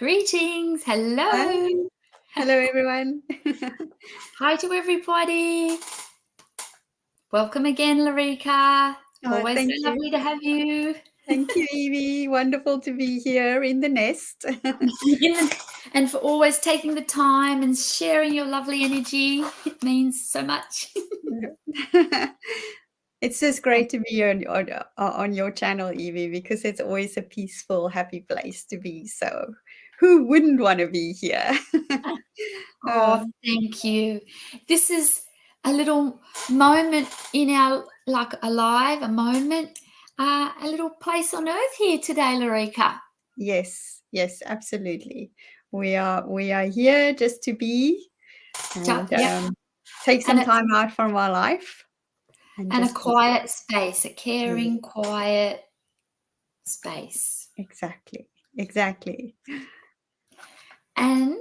Greetings. Hi. Hello. Hello, everyone. Hi to everybody. Welcome again, Laurika. Oh, Always so thank you. lovely to have you. Thank you, Yvie. Wonderful to be here in the nest. And for always taking the time and sharing your lovely energy. It means so much. It's just great to be on your channel, Yvie, because it's always a peaceful, happy place to be. So, who wouldn't want to be here? Oh, thank you. This is a little moment in our alive, a moment, a little place on earth here today, Laurika. Yes, absolutely. We are here just to be and Yep. take And some it's time out from our life and and a just be quiet space, a here. caring, quiet space. Exactly. And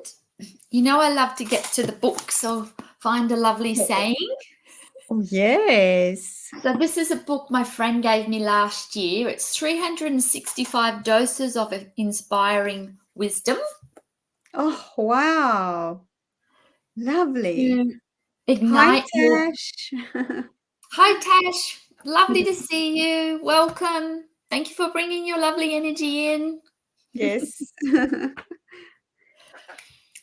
I love to get to the book, so find a lovely saying. Oh, yes. So this is a book my friend gave me last year. It's 365 doses of inspiring wisdom. Oh, wow. Lovely. To Hi, ignite your. Tash. Hi, Tash. Lovely to see you. Welcome. Thank you for bringing your lovely energy in. Yes.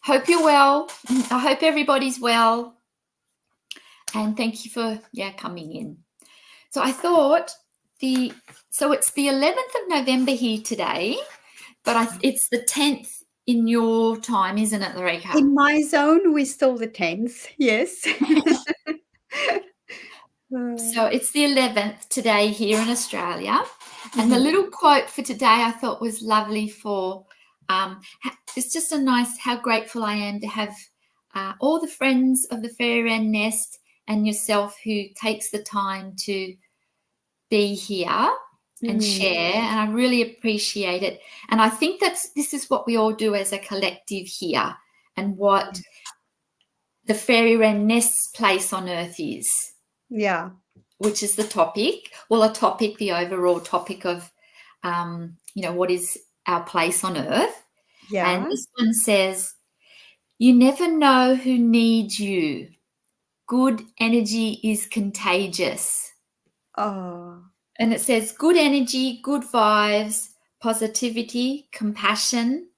Hope you're well. I hope everybody's well. And thank you for coming in. So I thought it's the 11th of November here today, but it's the 10th in your time, isn't it, Laurika? In my zone, we're still the 10th. Yes. So it's the 11th today here in Australia. And the little quote for today I thought was lovely for, it's just a nice, how grateful I am to have all the friends of the Fairyland Nest and yourself who takes the time to be here and share, and I really appreciate it. And I think this is what we all do as a collective here, and what the Fairyland Nest's place on earth is. Yeah. Which is the topic. Well, the overall topic of, what is our place on earth. Yeah. And this one says, you never know who needs you. Good energy is contagious. Oh. And it says good energy, good vibes, positivity, compassion,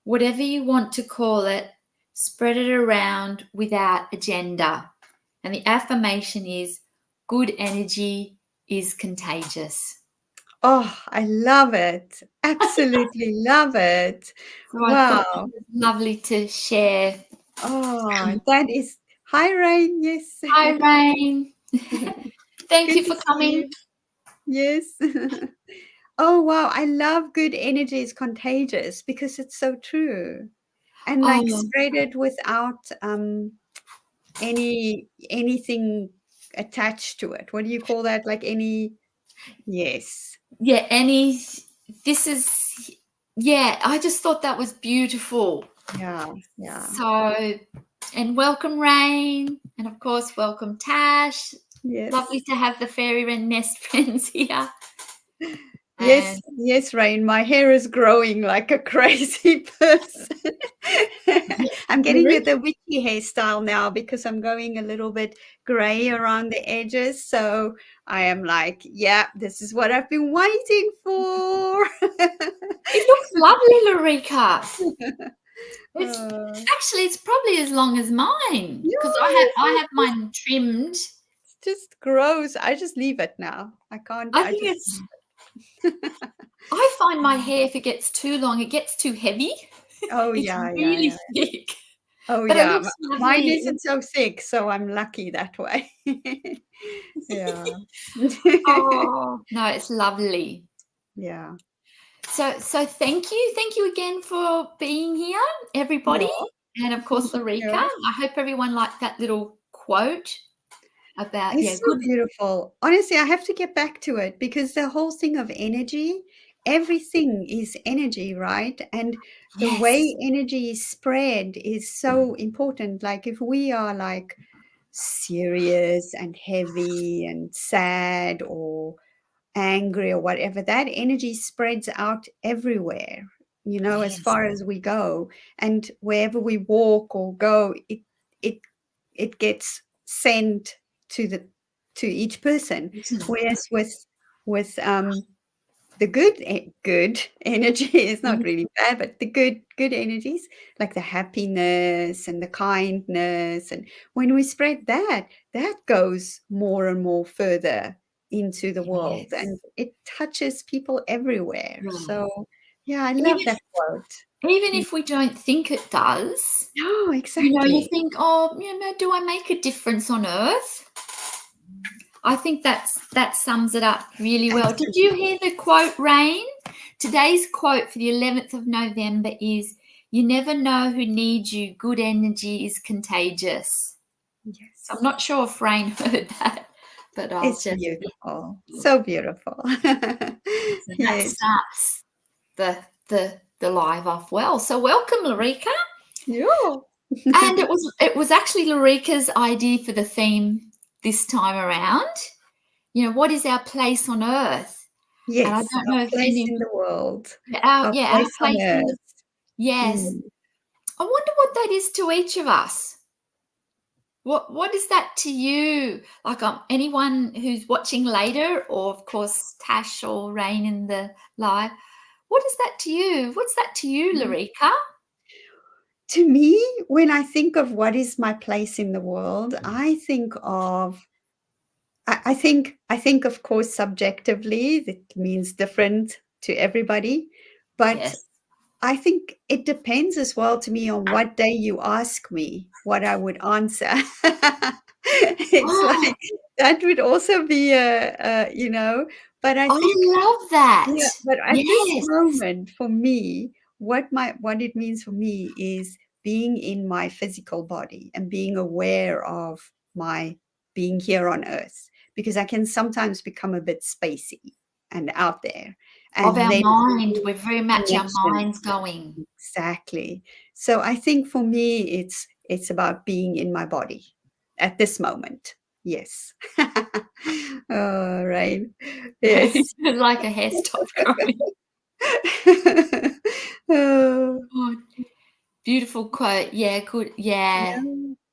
whatever you want to call it, spread it around without agenda. And the affirmation is good energy is contagious. Oh, I love it. Absolutely love it. So I thought it Wow. was lovely to share. Oh, that is. Hi, Rain. Yes. Hi, Rain. Thank you Good to for see coming. you. Yes. Oh, wow. I love good energy is contagious because it's so true. And like Oh, spread it without anything attached to it. What do you call that? Like any yes. yeah, I just thought that was beautiful. Yeah. So, and welcome, Rain. And of course, welcome, Tash. Lovely Yes. to have the Fairyland Nest friends here. And Yes, Rain. My hair is growing like a crazy person. I'm getting the witchy hairstyle now because I'm going a little bit gray around the edges. So I am like, yeah, this is what I've been waiting for. it looks lovely, Laurika. It's Uh, actually it's probably as long as mine because yes, I have mine trimmed. it's just gross. I just leave it now. I can't. I I think just. it's. I find my hair, if it gets too long, it gets too heavy. Oh It's yeah. really thick, Oh but it yeah. looks Mine lovely. isn't so thick, so I'm lucky that way. Yeah. Oh no, it's lovely. Yeah. So thank you again for being here, everybody, Yeah. and of course Laurika. Yeah. I hope everyone liked that little quote about It's so good. beautiful. Honestly, I have to get back to it because the whole thing of energy, everything is energy, right? And the way Yes, energy is spread is so important. Like if we are like serious and heavy and sad or angry or whatever, that energy spreads out everywhere. as Yes. far as we go. And wherever we walk or go, it gets sent to each person. Isn't it? Whereas with the good energy is not really bad, but the good energies, like the happiness and the kindness, and when we spread that goes more and more further into the world, Yes. and it touches people everywhere. Right. So yeah, I love Even that quote. even if we don't think it does, Oh, you exactly. think, "Oh, do I make a difference on earth?" I think that sums it up really well. Did you hear the quote, Rain? Today's quote for the 11th of November is, "You never know who needs you. Good energy is contagious." So I'm Yes, not sure if Rain heard that, but I'll it's just, beautiful, so beautiful. so that Yes. starts the live off well. So welcome, Laurika. Yeah. And it was actually Laurika's idea for the theme this time around. What is our place on earth? And I Yes, don't our know if place in the world, our our yeah, our place on place in the earth. yes. Mm. I wonder what that is to each of us. What is that to you? Like anyone who's watching later, or of course Tash or Rain in the live. What is that to you? What's that to you, Laurika? To me, when I think of what is my place in the world, I think of I think of course subjectively that means different to everybody, but Yes. I think it depends as well to me on what day you ask me what I would answer. It's Oh, like that would also be but I I think love that. yeah, but at this Yes. moment for me, what it means for me is being in my physical body and being aware of my being here on earth, because I can sometimes become a bit spacey and out there. Of And our then mind. We're very much our connection. minds going. Exactly. So I think for me, it's about being in my body at this moment. Yes. All right. Yes. Like a hair stopped growing. Oh, Oh, beautiful quote. Yeah, good. Yeah.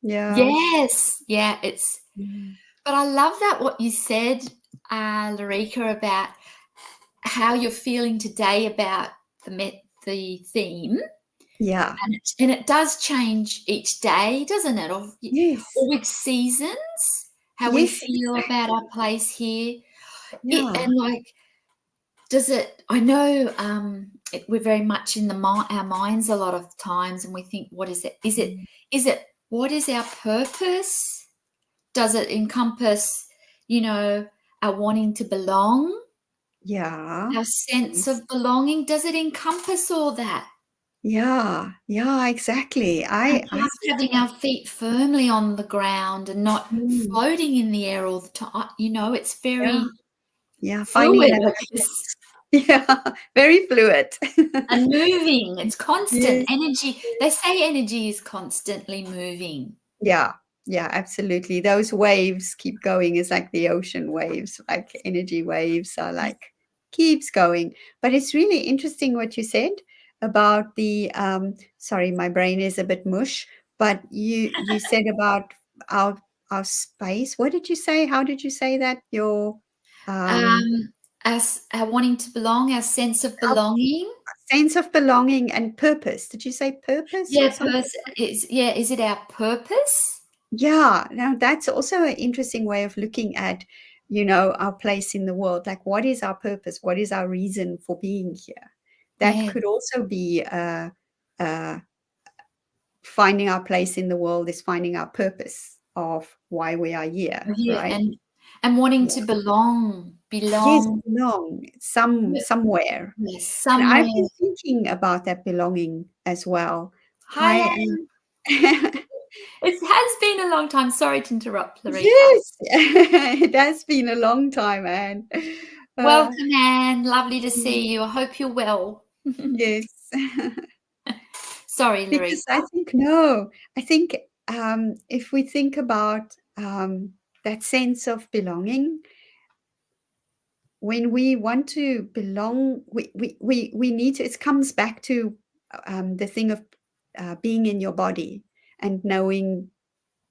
yeah. Yeah. Yes. Yeah, it's Mm. but I love that what you said, Laurika, about how you're feeling today about the theme. Yeah. And it does change each day, doesn't it? Or Yes. with seasons, how we Yes, feel about our exactly. place here. Yeah. And like, does it? I know we're very much in our minds a lot of times, and we think, what is it? Is it? Mm. Is it? What is our purpose? Does it encompass, you know, our wanting to belong, Yeah. our sense Yes. of belonging? Does it encompass all that? Yeah. Yeah, exactly. And I us having our feet firmly on the ground and not mm, floating in the air all the time. It's yeah. very Yeah, finding fluid, that I guess, balance. Yeah, very fluid. and moving. It's constant Yes. energy. They say energy is constantly moving. Yeah, yeah, absolutely. Those waves keep going. It's like the ocean waves, like energy waves are like keeps going. But it's really interesting what you said about the sorry, my brain is a bit mush, but you said about our our space. What did you say? How did you say that? Your As our wanting to belong, our sense of our belonging. sense of belonging and purpose. Did you say purpose or Yeah, something? is it our purpose? Yeah, now that's also an interesting way of looking at, our place in the world. Like, what is our purpose? What is our reason for being here? That Yeah, could also be finding our place in the world is finding our purpose of why we are here, yeah, right? and wanting Yeah. to belong, Yes, belong, belong yeah, somewhere. yes, And I've somewhere. been thinking about that belonging as well. Hi, I Anne. am It has been a long time. Sorry to interrupt, Larika. Yes, it has been a long time, Anne. Uh, Welcome, Anne. Lovely to mm, see you. I hope you're well. yes, Sorry, because Larika. I think if we think about that sense of belonging, when we want to belong, we need to, it comes back to the thing of being in your body and knowing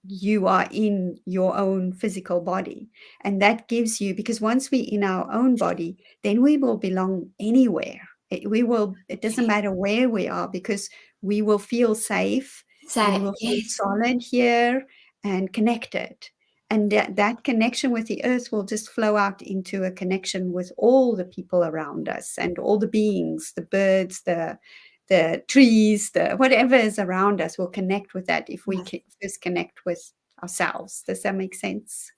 you are in your own physical body. And that gives you, because once we're in our own body, then we will belong anywhere. It doesn't matter where we are, because we will feel safe and we'll feel Yes. solid here and connected. And that connection with the earth will just flow out into a connection with all the people around us and all the beings, the birds, the trees, the whatever is around us will connect with that if we first connect with ourselves. Does that make sense?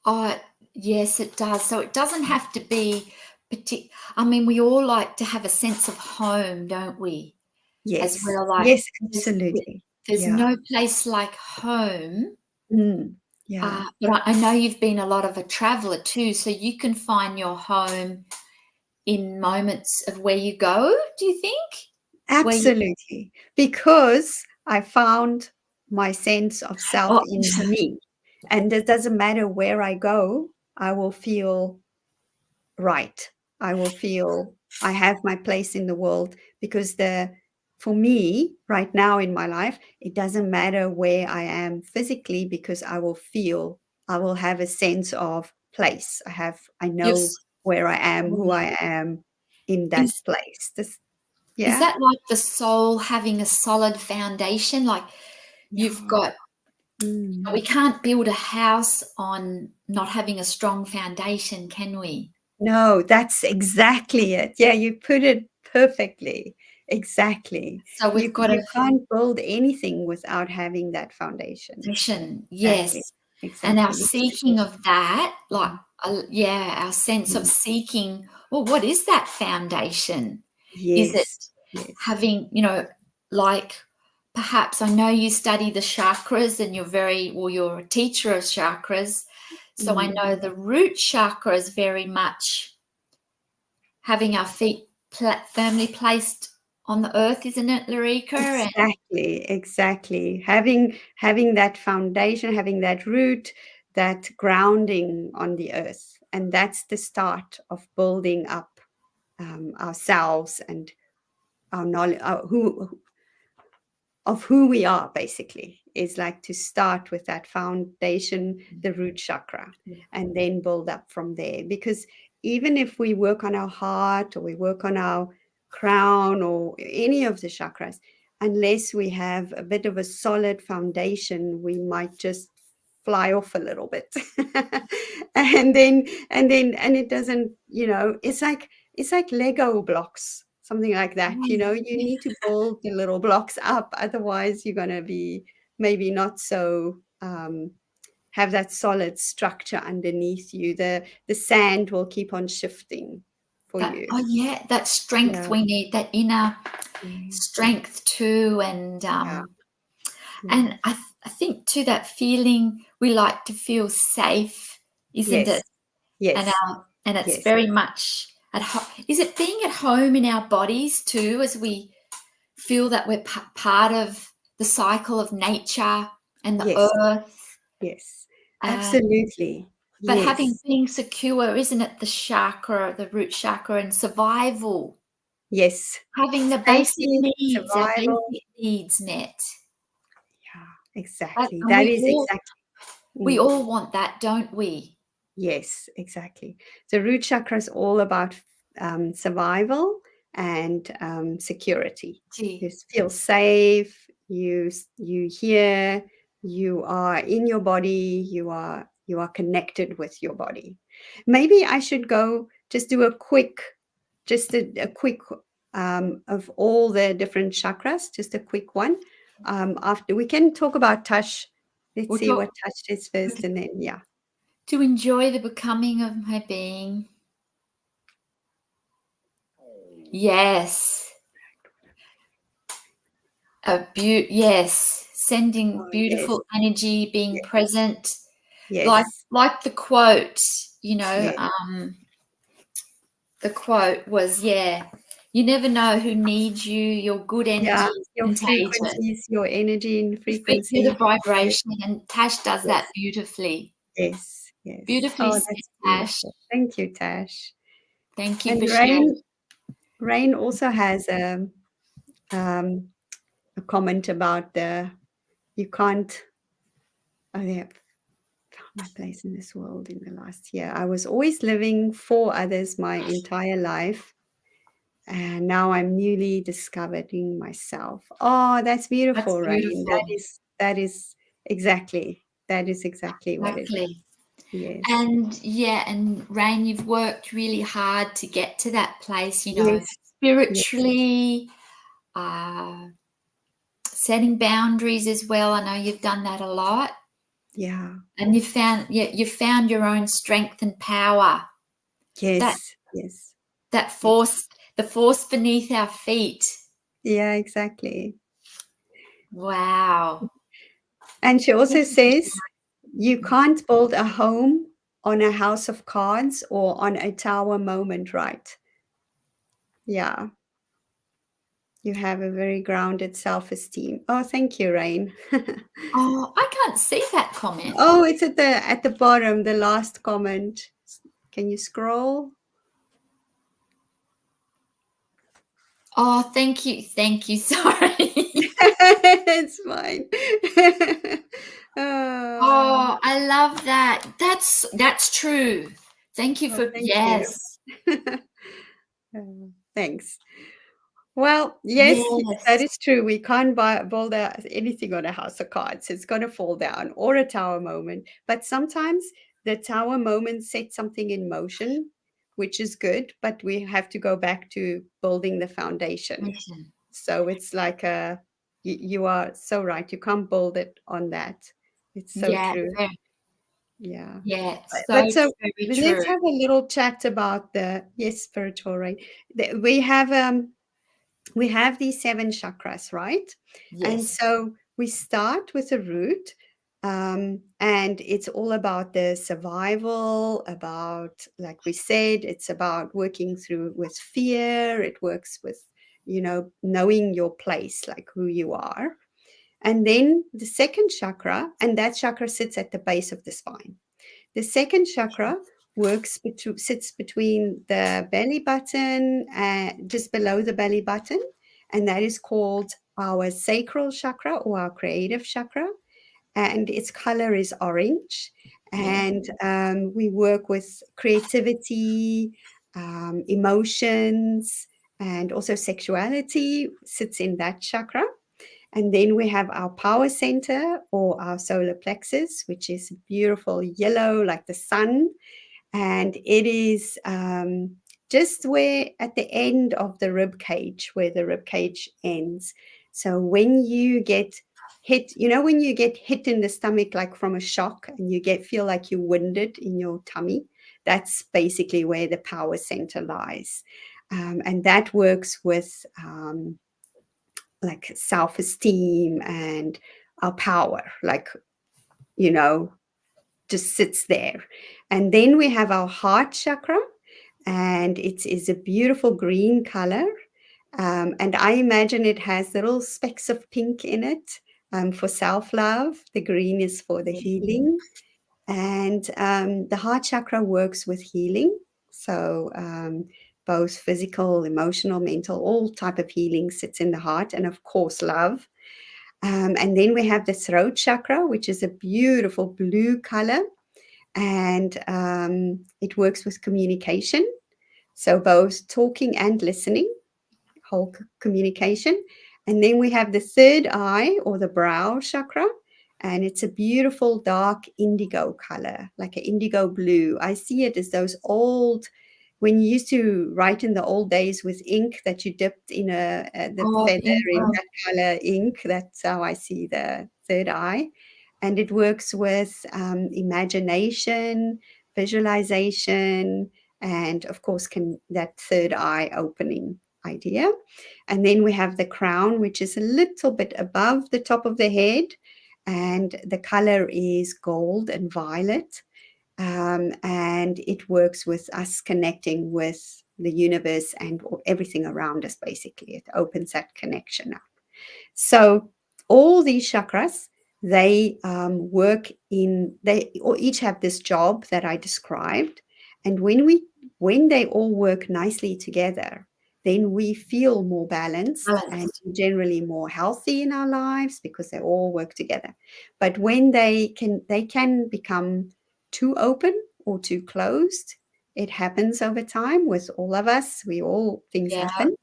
Oh, yes, it does. So it doesn't have to be I mean, we all like to have a sense of home, don't we? As Yes. well, like Yes, there's, absolutely. there's Yeah. no place like home. Yeah. But I know you've been a lot of a traveler too, so you can find your home in moments of where you go, do you think? Absolutely. Because I found my sense of self Oh, in me. And it doesn't matter where I go, I will feel right. I will feel I have my place in the world, because for me right now in my life, it doesn't matter where I am physically, because I will have a sense of place. I you're, know where I am, who I am in that is, place. is Yeah. that like the soul having a solid foundation? Like you've Yeah. got, we can't build a house on not having a strong foundation, can we? No, that's exactly it. Yeah, you put it perfectly. Exactly. So we've got a You can't build anything without having that foundation. foundation, Exactly. yes. And our Exactly. seeking of that, like, our sense of Mm. seeking, well, what is that foundation? Is it Yes. Yes. having, like, perhaps I know you study the chakras and you're a teacher of chakras. So I Mm. know the root chakra is very much having our feet firmly placed on the earth, isn't it, Laurika? And Exactly. Exactly. Having that foundation, having that root, that grounding on the earth. And that's the start of building up ourselves and our knowledge, who we are, basically, is like to start with that foundation, the root chakra, and then build up from there. Because even if we work on our heart or we work on our crown or any of the chakras, unless we have a bit of a solid foundation, we might just fly off a little bit. And it doesn't, it's like Lego blocks, something like that. You need to build the little blocks up, otherwise you're going to be maybe not so have that solid structure underneath you. The sand will keep on shifting for that, you. oh yeah, that strength Yeah. we need, that inner Yeah. strength too, and Yeah. and I think too that feeling, we like to feel safe, isn't Yes. it? And Yes. it's Yes. very much at home. Is it being at home in our bodies too, as we feel that we're part of the cycle of nature and the Yes. earth? Yes. Uh, Absolutely. but having Yes. being secure, isn't it? The chakra, the root chakra, and survival. Yes. Having the basic Safety, needs, our survival. basic needs met. Yeah, exactly. And That is exactly. we Mm. all want that, don't we? Yes, exactly. The root chakra is all about survival and security. You Gee, feel safe. You hear. You are in your body. You are connected with your body. Maybe I should go just do a quick of all the different chakras. Just a quick one. After we can talk about touch. Let's we'll see talk what touch is first, and then yeah. to enjoy the becoming of my being. Yes. Yes. Sending Oh, yes, beautiful energy, being yes, present. Like yes, like the quote, yes. the quote was, you never know who needs you. Your good energy Yeah, is your contagious. frequencies, your energy and You feel the frequency. Yes, vibration, and Tash does that yes, beautifully. yes, yes. Beautifully Oh, said, that's Tash. beautiful. Thank you, Tash. Thank you And for sharing. Rain also has a comment about you can't. Oh, yeah. Found my place in this world in the last year. I was always living for others my entire life, and now I'm newly discovering myself. Oh, that's That's beautiful, Rain. beautiful. That is exactly what it is. Exactly. Yes. And yeah, and Rain, you've worked really hard to get to that place, Yes. Yes. spiritually, uh, setting boundaries as well. I know you've done that a lot. Yeah. And you found your own strength and power. That Yes. Yes. that Yes. force, the force beneath our feet. Yeah, exactly. Wow. And she also Thank you for says you can't build a home on a house of cards or on a tower moment, right? Yeah. You have a very grounded self-esteem. Oh, thank you, Rain. Oh, I can't see that comment. Oh, it's at the bottom, the last comment. Can you scroll? Oh, thank you. Thank you. Sorry. It's fine. Oh, Oh, I love that. That's true. Thank you well, for thank you. yes. Thanks. Well, yes, that Yes. is true. We can't build anything on a house of cards. It's going to fall down or a tower moment. But sometimes the tower moment sets something in motion, which is good. But we have to go back to building the foundation. Mission. So it's like you are so right. You can't build it on that. It's so Yeah, true. Yeah. yeah, But so so very true. let's have a little chat about the, yes, spiritual, right? We have these 7 chakras, right? And Yes. so we start with the root, and it's all about the survival, about, like we said, it's about working through with fear. It works with, knowing your place, like who you are. And then the second chakra, and that chakra sits at the base of the spine. The second chakra sits between the belly button, just below the belly button, and that is called our sacral chakra or our creative chakra. And its color is orange. Yeah. And we work with creativity, emotions, and also sexuality sits in that chakra. And then we have our power center or our solar plexus, which is beautiful yellow like the sun. And it is just where at the end of the rib cage, where the rib cage ends. So when you get hit, when you get hit in the stomach, like from a shock, and you feel like you're winded in your tummy, that's basically where the power center lies. And that works with like self-esteem and our power, like, you know, just sits there. And then we have our heart chakra, and it is a beautiful green color. And I imagine it has little specks of pink in it for self-love. The green is for the Yeah. healing. And the heart chakra works with healing. So both physical, emotional, mental, all type of healing sits in the heart. And of course, love. And then we have the throat chakra, which is a beautiful blue color. And it works with communication. So both talking and listening, whole communication. And then we have the third eye or the brow chakra. And it's a beautiful dark indigo color, like an indigo blue. I see it as those old, when you used to write in the old days with ink that you dipped in the Oh, feather in beautiful. that color ink. That's how I see the third eye. And it works with imagination, visualization, and of course, that third eye opening idea. And then we have the crown, which is a little bit above the top of the head, and the color is gold and violet. And it works with us connecting with the universe and everything around us, basically. It opens that connection up. So all these chakras, they they all each have this job that I described. And when we when they all work nicely together, then we feel more balanced and Balanced. generally more healthy in our lives because they all work together. But when they can become too open or too closed. It happens over time with all of us. Things Yeah. happen.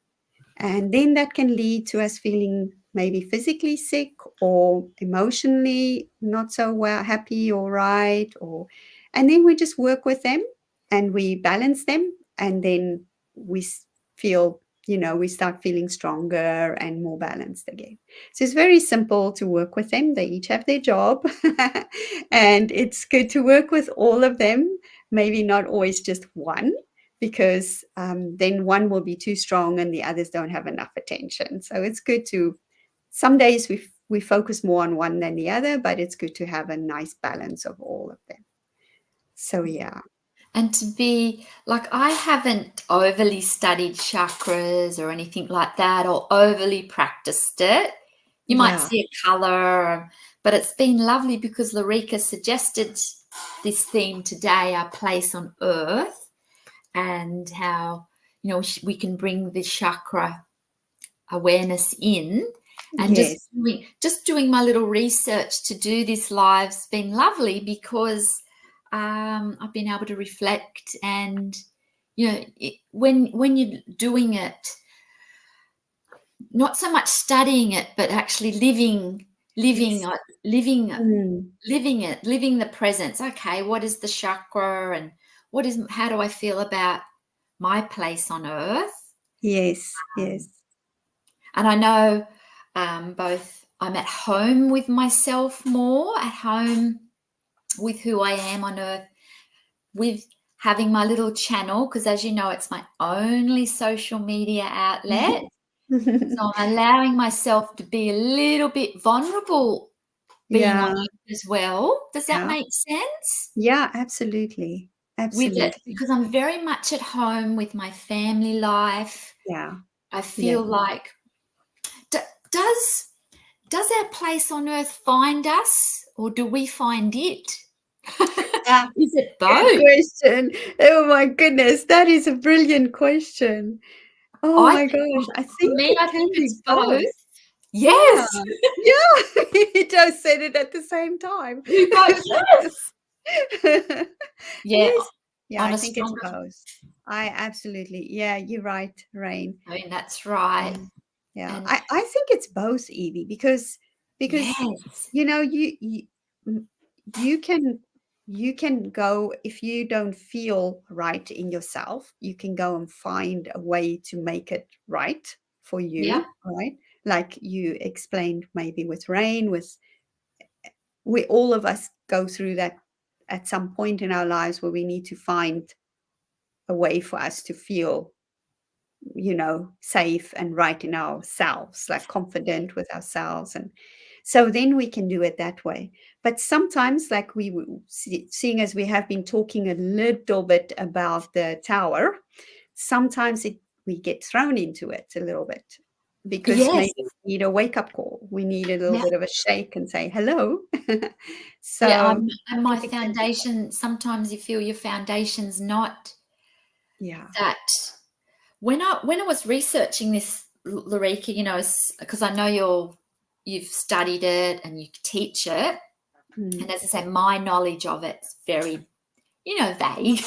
And then that can lead to us feeling maybe physically sick or emotionally not so well, happy or right. And then we just work with them and we balance them. And then we feel, we start feeling stronger and more balanced again. So it's very simple to work with them. They each have their job. And it's good to work with all of them, maybe not always just one, because then one will be too strong and the others don't have enough attention. So it's good some days we focus more on one than the other, but it's good to have a nice balance of all of them. So yeah. And to be like, I haven't overly studied chakras or anything like that, or overly practiced it. You might see a color, but it's been lovely because Laurika suggested this theme today, our place on earth, and how, we can bring the chakra awareness in. And Yes. just doing my little research to do this live's been lovely because I've been able to reflect, and when you're doing it, not so much studying it, but actually living Yes. living the presence. Okay, what is the chakra, and how do I feel about my place on earth? Yes. Yes. And I know both I'm at home with myself, more at home with who I am on earth, with having my little channel, because as you know, it's my only social media outlet. So I'm allowing myself to be a little bit vulnerable being on earth as well. Does that make sense? Yeah, absolutely. With it, Absolutely. because I'm very much at home with my family life. Yeah. I feel like, does our place on earth find us, or do we find it? Is it both? Good question. Oh my goodness, that is a brilliant question. Oh my gosh, I For think me, it I can think be it's both. both. Yes. Yeah, you just said it at the same time. We both, yes. Yeah, Yes. Yeah, on I a think it's stronger. both. I absolutely. Yeah, you're right, Rain. I mean, that's right. Yeah, And I think it's both, Yvie, because yes. you can go if you don't feel right in yourself, you can go and find a way to make it right for Yeah. you, right? Like you explained, maybe with Rain, we all of us go through that at some point in our lives where we need to find a way for us to feel safe and right in ourselves, like confident with ourselves. And so then we can do it that way. But sometimes, like seeing as we have been talking a little bit about the tower, sometimes we get thrown into it a little bit because Yes. maybe we need a wake-up call. We need a little Yeah. bit of a shake and say hello. Yeah. So And I my think it can be foundation, sometimes you feel your foundation's not yeah. that. When I was researching this, Laurika, because I know you've studied it and you teach it, and as I say, my knowledge of it's very, vague. I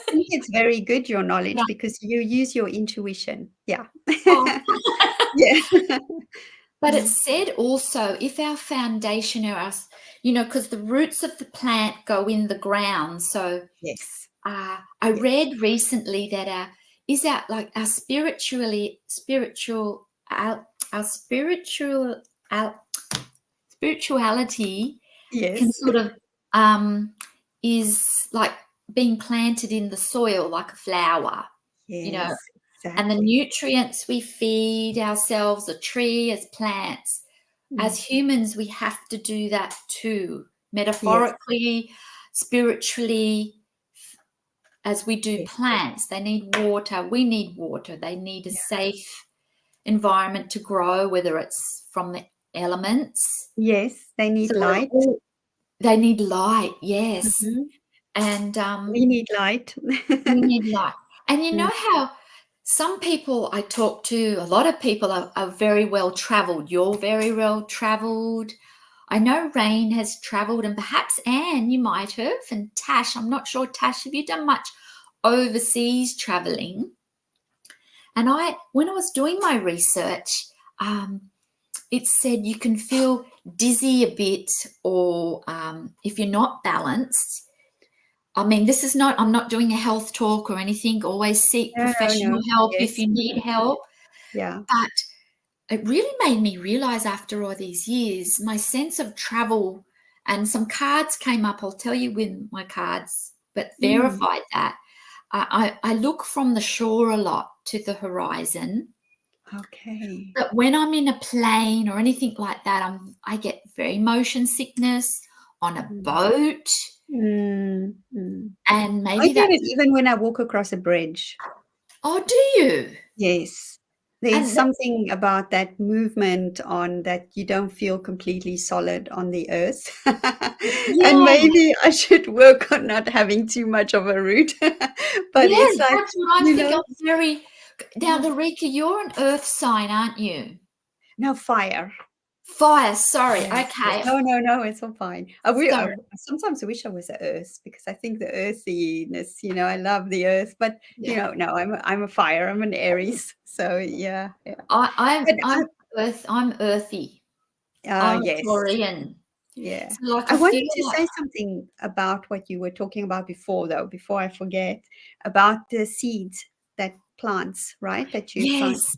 think it's very good, your knowledge, because you use your intuition. Yeah. Oh. Yeah. But it said also, if our foundation or us, because the roots of the plant go in the ground. So Yes. I read recently that our spirituality can Yes. sort of is like being planted in the soil like a flower, Yes, and the exactly. nutrients we feed ourselves, a tree, as plants, as humans, we have to do that too, Yes. metaphorically, spiritually. As we do Yes. plants, they need water, we need water, they need a safe environment to grow, whether it's from the elements. Yes, they need So light. they need light, yes. Mhm. And We need light. we need light. And you Mm. know how some people I talk to, a lot of people are very well traveled. You're very well traveled. I know Rain has traveled, and perhaps Anne, you might have, and Tash. I'm not sure, Tash, have you done much overseas traveling? And when I was doing my research, it said you can feel dizzy a bit, or if you're not balanced. I mean, this is not, I'm not doing a health talk or anything. Always seek No, no, professional no. help if Yes. you need help. Yeah. But it really made me realize after all these years, my sense of travel, and some cards came up. I'll tell you when my cards, but Mm. verified that. I look from the shore a lot to the horizon. Okay. But when I'm in a plane or anything like that, I get very motion sickness on a Mm. boat, Mm. Mm. and I maybe get that's, it even when I walk across a bridge. oh, do you? Yes. There's And that, something about that movement on that you don't feel completely solid on the earth. And yeah, maybe I should work on not having too much of a route. But yes, it's like, that's what I you think. know, I'm very, now, yeah. Laurika, you're an earth sign, aren't you? No, fire. Fire, sorry. Yes, yes. Okay. No, no, no, it's all fine. Sorry. Sometimes I wish I was a earth because I think the earthiness, I love the earth, but Yeah. no, I'm a fire. I'm an Aries. So yeah, yeah. I'm But I'm I'm earthy. I'm a yes. Taurian. Yeah. So like I I feel wanted to like, say something about what you were talking about before, though, before I forget, about the seeds that plants, right? That you find. yes,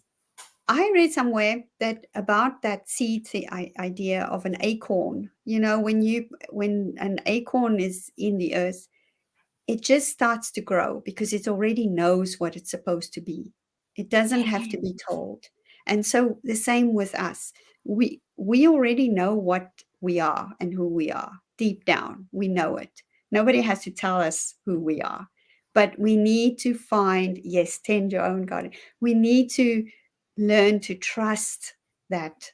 I read somewhere that about that seed, the idea of an acorn. When an acorn is in the earth, it just starts to grow because it already knows what it's supposed to be. It doesn't have to yeah, be told. And so the same with us. We already know what we are and who we are. Deep down, we know it. Nobody has to tell us who we are. But we need to find, yes, tend your own garden. We need to learn to trust that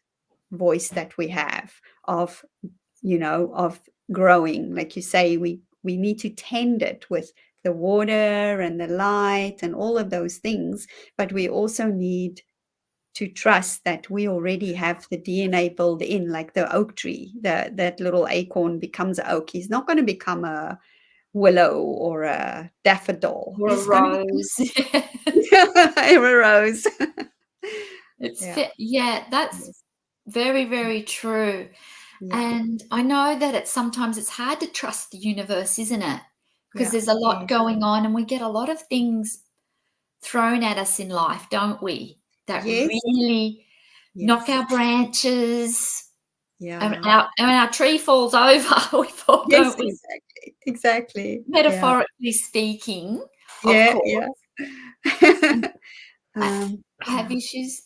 voice that we have of of growing. Like you say, we need to tend it with the water and the light and all of those things, but we also need to trust that we already have the DNA built in, like the oak tree. That little acorn becomes an oak. He's not going to become a willow or a daffodil. or a He's going to rose. become a rose. Yeah. Yeah, that's Yes. very, very true. Yeah. And I know that sometimes it's hard to trust the universe, isn't it? Because Yeah. there's a lot Yes. going on, and we get a lot of things thrown at us in life, don't we? That Yes. really knock Yes. our branches, and Yeah. our tree falls over, we fall, Yes, don't we? exactly. Exactly. Yeah. Metaphorically speaking, of Yeah, course. yeah. And I I have Yeah. issues.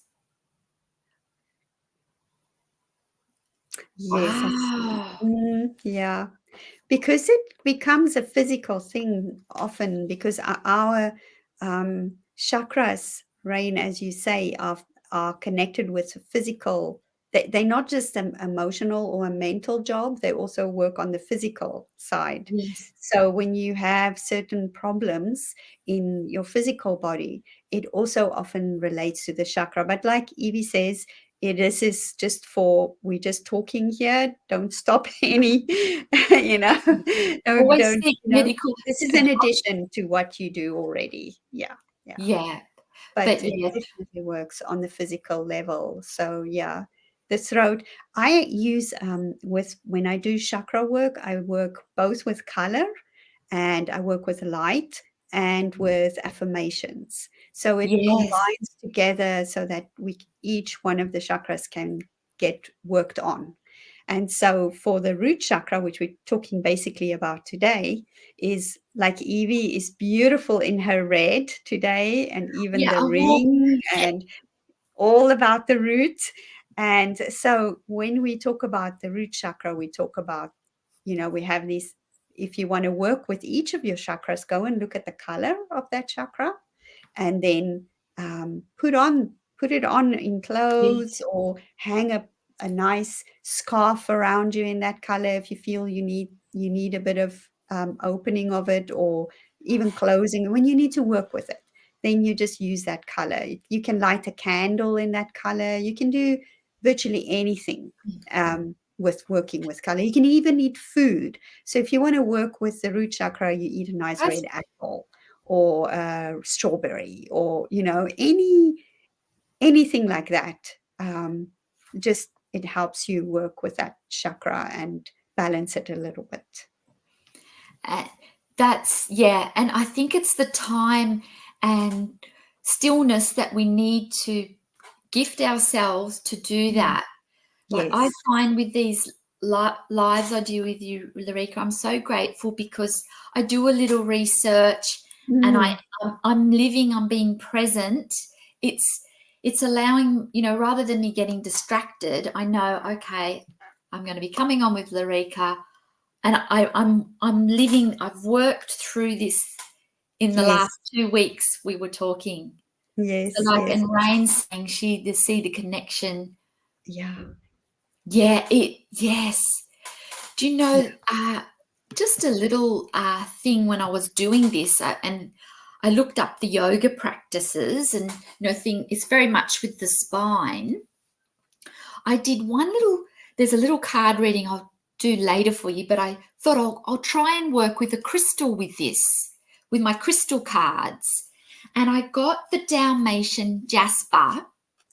Yes, I see. Wow. Yeah. Because it becomes a physical thing often because our chakras, Rain, as you say, are connected with physical. They're not just an emotional or a mental job, they also work on the physical side. Yes. So when you have certain problems in your physical body, it also often relates to the chakra. But like Evie says, this is just we're just talking here. Don't stop any, you know, Always don't, seek medical this is in advice. addition to what you do already. Yeah. Yeah. Yeah, But but it yes, definitely works on the physical level. So yeah, the throat, I use, with, when I do chakra work, I work both with color and I work with light and with affirmations. So it yes, combines together so that each one of the chakras can get worked on. And so for the root chakra, which we're talking basically about today, is like Yvie is beautiful in her red today, and even yeah, the I will. ring and all about the root. And so when we talk about the root chakra, we talk about, we have these, if you want to work with each of your chakras, go and look at the color of that chakra and then put it on in Yes. clothes or hang a nice scarf around you in that color if you feel you need a bit of opening of it or even closing when you need to work with it. then you just use that color. You can light a candle in that color. You can do virtually anything with working with color. You can even eat food. So if you want to work with the root chakra, you eat a nice red apple or strawberry, or anything like that. Just it helps you work with that chakra and balance it a little bit. And I think it's the time and stillness that we need to gift ourselves to do that. Like I find with these lives I do with you, Laurika, I'm so grateful because I do a little research and I'm living, I'm being present. It's allowing, rather than me getting distracted, I know, okay, I'm going to be coming on with Laurika, and I'm living. I've worked through this in the last 2 weeks. We were talking, and Rain saying to see the connection. Yes. Do you know? Just a little thing when I was doing this, and I looked up the yoga practices, and it's very much with the spine. I did there's a little card reading I'll do later for you, but I thought I'll try and work with a crystal with this, with my crystal cards. And I got the Dalmatian jasper.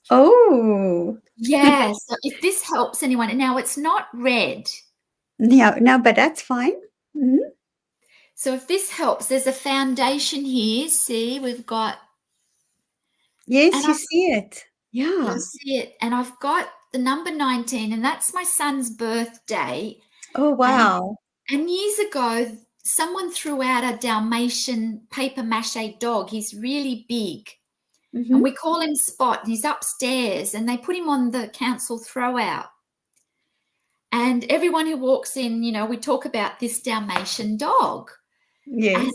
Oh. Yeah. So if this helps anyone, now it's not red. No, but that's fine. Mm-hmm. So if this helps, there's a foundation here. See, we've got. Yes, you see it. Yeah. You see it. And I've got the number 19, and that's my son's birthday. Oh, wow. And years ago, someone threw out a Dalmatian paper mache dog. He's really big. Mm-hmm. And we call him Spot. And he's upstairs, and they put him on the council throw out. And everyone who walks in, we talk about this Dalmatian dog. Yes.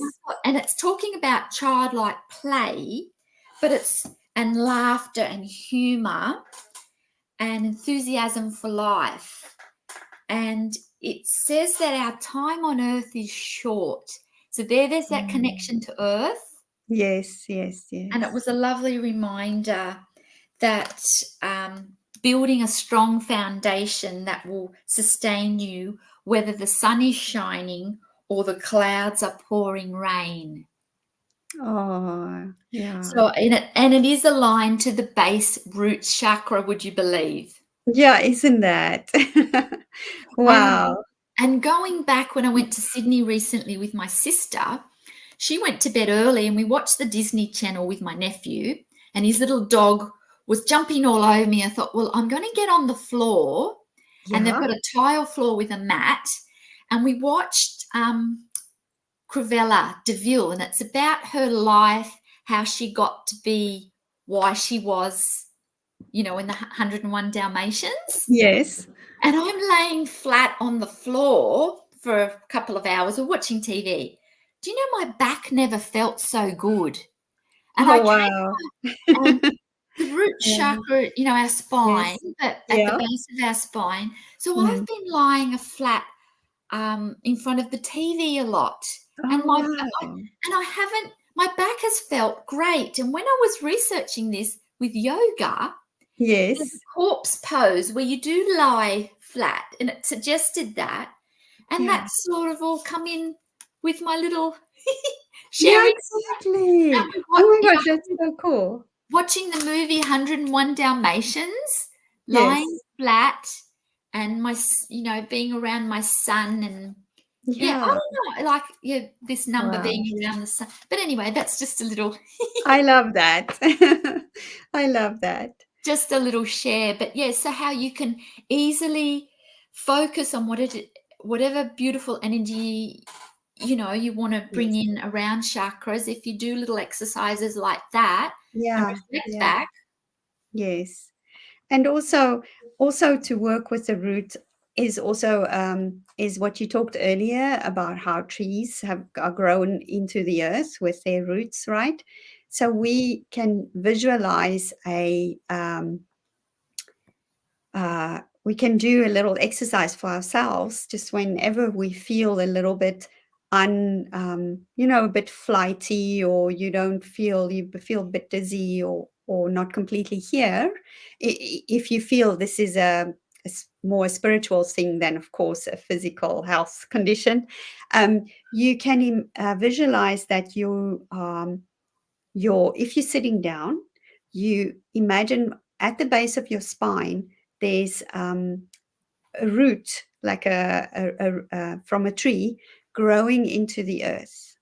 And it's talking about childlike play, and laughter and humor and enthusiasm for life. And it says that our time on earth is short. So there's that connection to earth. Yes. And it was a lovely reminder that building a strong foundation that will sustain you, whether the sun is shining or the clouds are pouring rain. Oh, yeah. So it is aligned to the base root chakra, would you believe? Yeah, isn't that? Wow. And going back when I went to Sydney recently with my sister, she went to bed early and we watched the Disney Channel with my nephew, and his little dog was jumping all over me. I thought, well, I'm going to get on the floor, and they've got a tile floor with a mat, and we watched Cruella de Vil, and it's about her life, how she got to be, why she was, in the 101 Dalmatians. Yes. And I'm laying flat on the floor for a couple of hours or watching TV. Do you know my back never felt so good? And wow. And the root chakra, our spine, at the base of our spine. So I've been lying flat in front of the TV a lot. And my back has felt great. And when I was researching this with yoga, there's a corpse pose where you do lie flat, and it suggested that. And that's sort of all come in with my little sharing. Yeah, exactly. Oh my gosh, that's so cool. Watching the movie 101 Dalmatians, lying flat, and my, being around my son, and I don't know, this number being around the sun. But anyway, that's just a little. I love that. I love that. Just a little share. But so how you can easily focus on whatever beautiful energy you want to bring in around chakras. If you do little exercises like that, and reflect back. Yes. And also to work with the root is also is what you talked earlier about how trees are grown into the earth with their roots, right? So we can visualize we can do a little exercise for ourselves just whenever we feel a little bit a bit flighty, or you feel a bit dizzy, or not completely here, if you feel this is a more spiritual thing than, of course, a physical health condition, you can visualize that if you're sitting down, you imagine at the base of your spine there's a root, like from a tree, growing into the earth,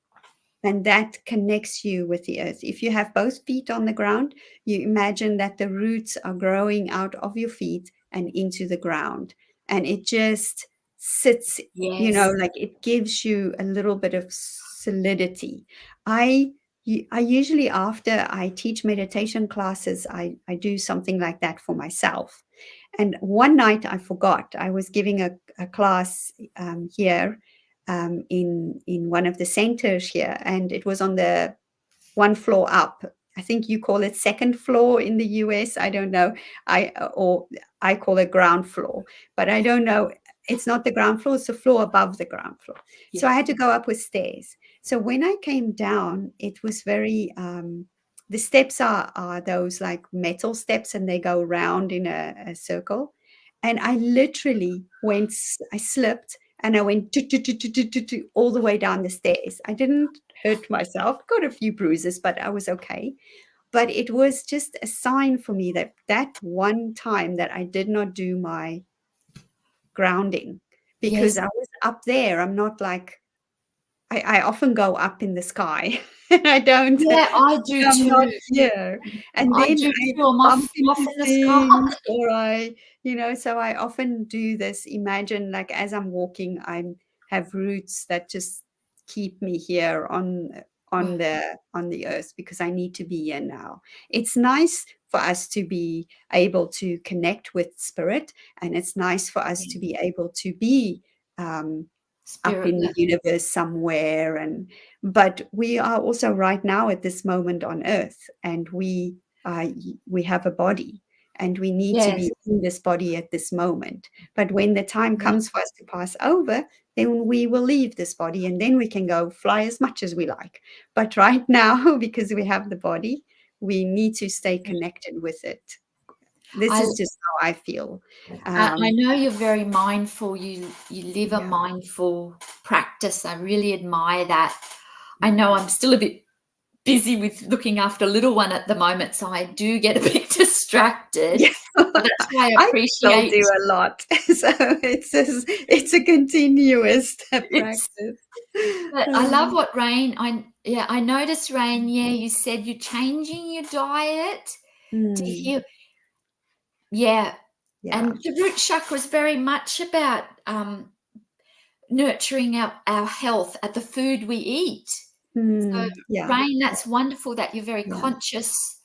and that connects you with the earth. If you have both feet on the ground, you imagine that the roots are growing out of your feet and into the ground, and it just sits, Yes. like it gives you a little bit of solidity. I usually, after I teach meditation classes, I do something like that for myself. And one night I forgot. I was giving a class here in one of the centers here, and it was on the one floor up. I think you call it second floor in the US. I don't know. I call it ground floor, but I don't know. It's not the ground floor, it's the floor above the ground floor. So Yeah. I had to go up with stairs. So when I came down, it was very the steps are those like metal steps, and they go round in a circle. And I literally I slipped, and I went all the way down the stairs. I didn't hurt myself, got a few bruises, but I was okay. But it was just a sign for me that that one time that I did not do my grounding, because Yes. I was up there. I'm not like, I often go up in the sky and Yeah, I do I'm not too. here. And I then do I too. I'm bump off into in the sky. things, or so I often do this. Imagine, like, as I'm walking, I have roots that just keep me here on the earth, because I need to be here now. It's nice for us to be able to connect with spirit, and it's nice for us to be able to be um, up Spirit in the left. universe somewhere. But we are also right now at this moment on earth, and we have a body, and we need to Yes. be in this body at this moment. But when the time Yeah. comes for us to pass over, then we will leave this body, and then we can go fly as much as we like. But right now, because we have the body, we need to stay connected with it. This I is just how I feel. I um, know you're very mindful. You live a yeah. mindful practice. I really admire that. I know I'm still a bit busy with looking after a little one at the moment, so I do get a bit distracted. Yeah, But that's why I I still appreciate do a lot. So it's a continuous it's. practice. But I love what Rain. I noticed, Rain. Yeah, you said you're changing your diet to Mm, heal. Yeah, yeah. and the root chakra is very much about nurturing our health at the food we eat. So, Yeah. Rain, that's wonderful that you're very Yeah. conscious.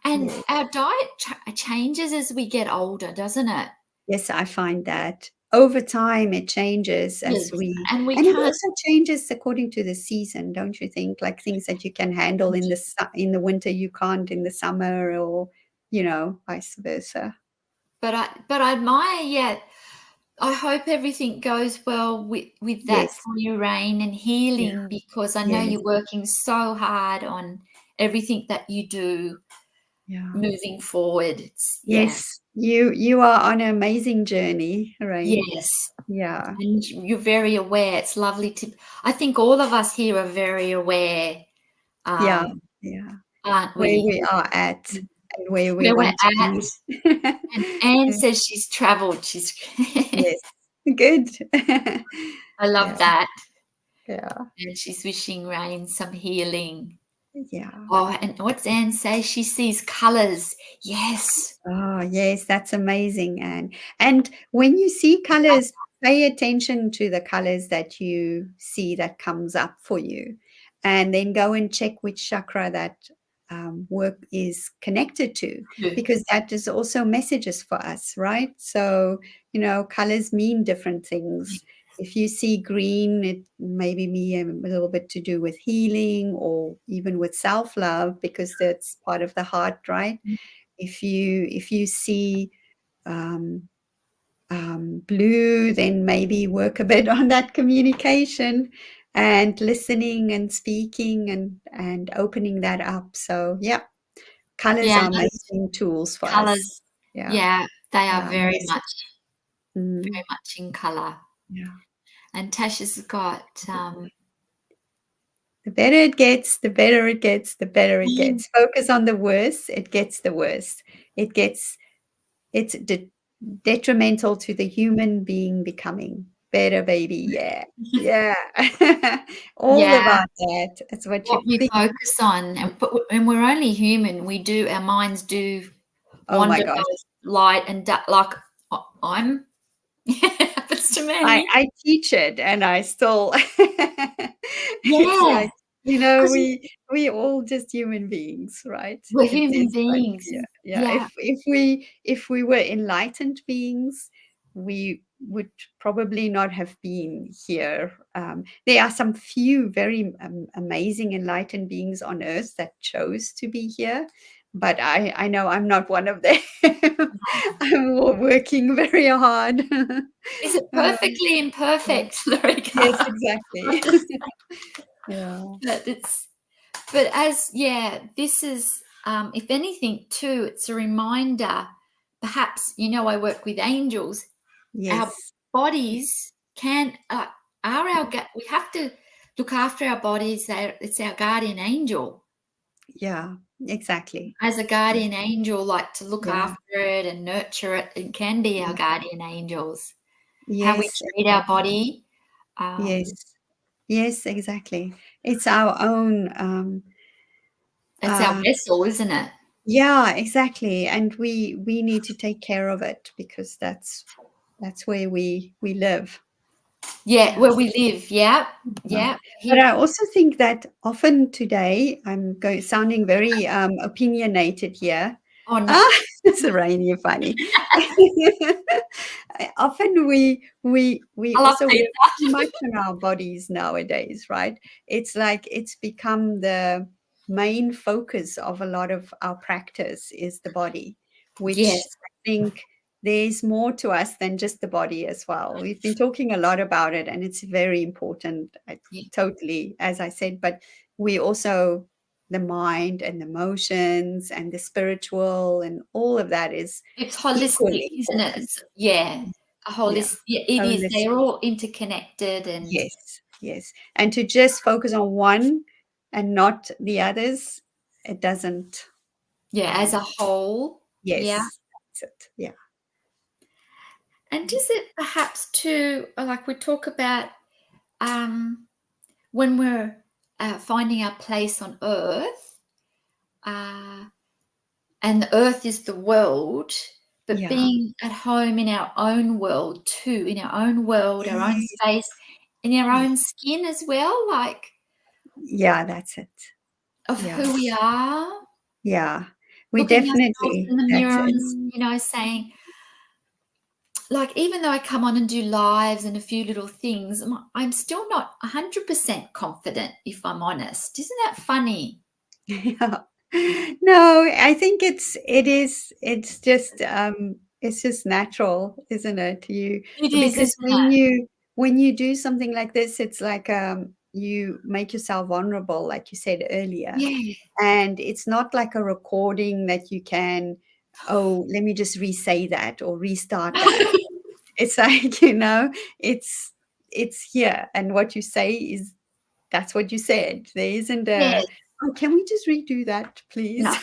And Yeah. our diet changes as we get older, doesn't it? Yes, I find that over time it changes Yes. And we and it can't. also changes according to the season, don't you think? Like things that you can handle in the winter, you can't in the summer, or vice versa. But I admire. Yeah, I hope everything goes well with that Yes. for you, Rain, and Yeah. healing, because I know Yes. you're working so hard on everything that you do Yeah. moving forward. Yeah. Yes, you are on an amazing journey, Rain. Yes. Yeah, And you're very aware. It's lovely to. I think all of us here are very aware, yeah, um, yeah. aren't Where we? we are at and where we Where we're want to at. be. And Anne says she's travelled. She's. Yes, good. I Yeah, love that. yeah, And she's wishing Rain some healing. yeah. Oh, and what's Anne say? She sees colours. Yes. Oh, yes, that's amazing, and when you see colors, pay attention to the colors that you see that comes up for you, and then go and check which chakra that work is connected to, because that is also messages for us, right? So, colors mean different things. If you see green, it maybe be a little bit to do with healing, or even with self-love, because that's part of the heart, right? If you see um, blue, then maybe work a bit on that communication. and listening and speaking and opening that up. So yeah, colors Yeah, are those amazing tools for us. colours, Yeah, yeah, they are yeah, very mm, much in colour. yeah. And Tasha's got The better it gets, the better it gets, the better it yeah, gets. Focus on the worst, it gets the worst. It's detrimental to the human being becoming better, baby. Yeah, yeah. All yeah, about that. It's what you what we think. focus on, and we're only human. Our minds do Oh my wander gosh. both light and dark. Like I'm, it happens to me. I teach it and I still it's Yeah, like, you know, because we all just human beings, right? we're It's human it's like, beings. yeah, yeah. Yeah, If we were enlightened beings, we would probably not have been here. There are some few very amazing enlightened beings on earth that chose to be here, but I know I'm not one of them. I'm working very hard. is it Um, perfectly yeah. imperfect, Yes, Laurika? exactly. Yeah. But but as this is, if anything, too, it's a reminder. Perhaps I work with angels. Our Yes. bodies can are our we have to look after our bodies. It's our guardian angel. Yeah, exactly. As a guardian angel, like to look Yeah. after it and nurture it, and can be our Yeah. guardian angels. How we Yes, treat our exactly. body. Yes. Um, Yes, exactly. It's our own, it's our uh vessel, isn't it? yeah, exactly, and we need to take care of it because that's where we live. Yeah, Yeah. where we live. Yeah, Yeah. yeah. But Here, I also think that often today, I'm going sounding very, opinionated here. oh no, Ah, it's Rainy, funny. Often we I love also work too pizza. much on our bodies nowadays, right? It's like it's become the main focus of a lot of our practice is the body, which Yes, I think there's more to us than just the body as well. We've been talking a lot about it, and it's very important. I yeah. totally, as I said, but we also the mind and the emotions and the spiritual and all of that is It's holistic, equally isn't it? important. It's a Yeah, holistic. Yeah, it is. holistic. They're all interconnected, and Yes, yes. And to just focus on one and not the others, it doesn't. as Um, a whole. Yeah. yes, that's it. Yeah, And is it perhaps too, like we talk about, when we're finding our place on Earth, uh, and the Earth is the world, but yeah, being at home in our own world too, in our own world, our own yes, space, in our yeah, own skin as well, like yeah. That's it. of Yeah, who we are, yeah. We looking ourselves definitely. in the That's mirror it. and, saying, like, even though I come on and do lives and a few little things, I'm still not 100% confident, if I'm honest. Isn't that funny? Yeah. No, I think it's just natural, isn't it? You It is, because isn't it? when you do something like this, it's like you make yourself vulnerable, like you said earlier. Yeah. And it's not like a recording that you can, oh, let me just re-say that or restart that. It's like, it's here. And what you say is that's what you said. There isn't Yes. a, "Oh, can we just redo that, No. please?"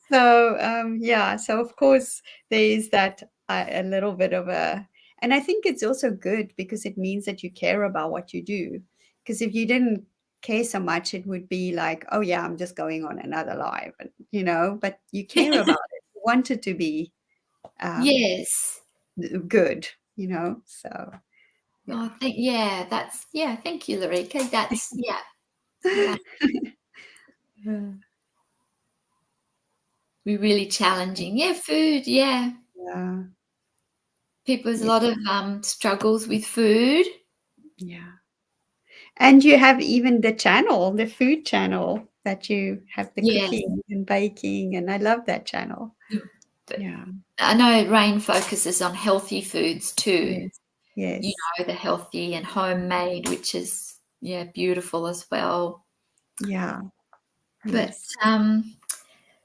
So, yeah, so of course, there is that, a little bit of a and I think it's also good because it means that you care about what you do. Because if you didn't care so much, it would be like, "Oh, yeah, I'm just going on another live," but you care about it. You want it to be, um, Yes. good, so, yeah. Oh, thank you, Laurika. That's, like, we're really challenging. Yeah, food, yeah. Yeah, There's a yeah, lot of struggles with food. yeah. And you have even the channel, the food channel that you have the Yes. cooking and baking, and I love that channel. But Yeah. I know Rain focuses on healthy foods too. Yes. Yes. The healthy and homemade, which is Yeah, beautiful as well. Yeah. But Yes.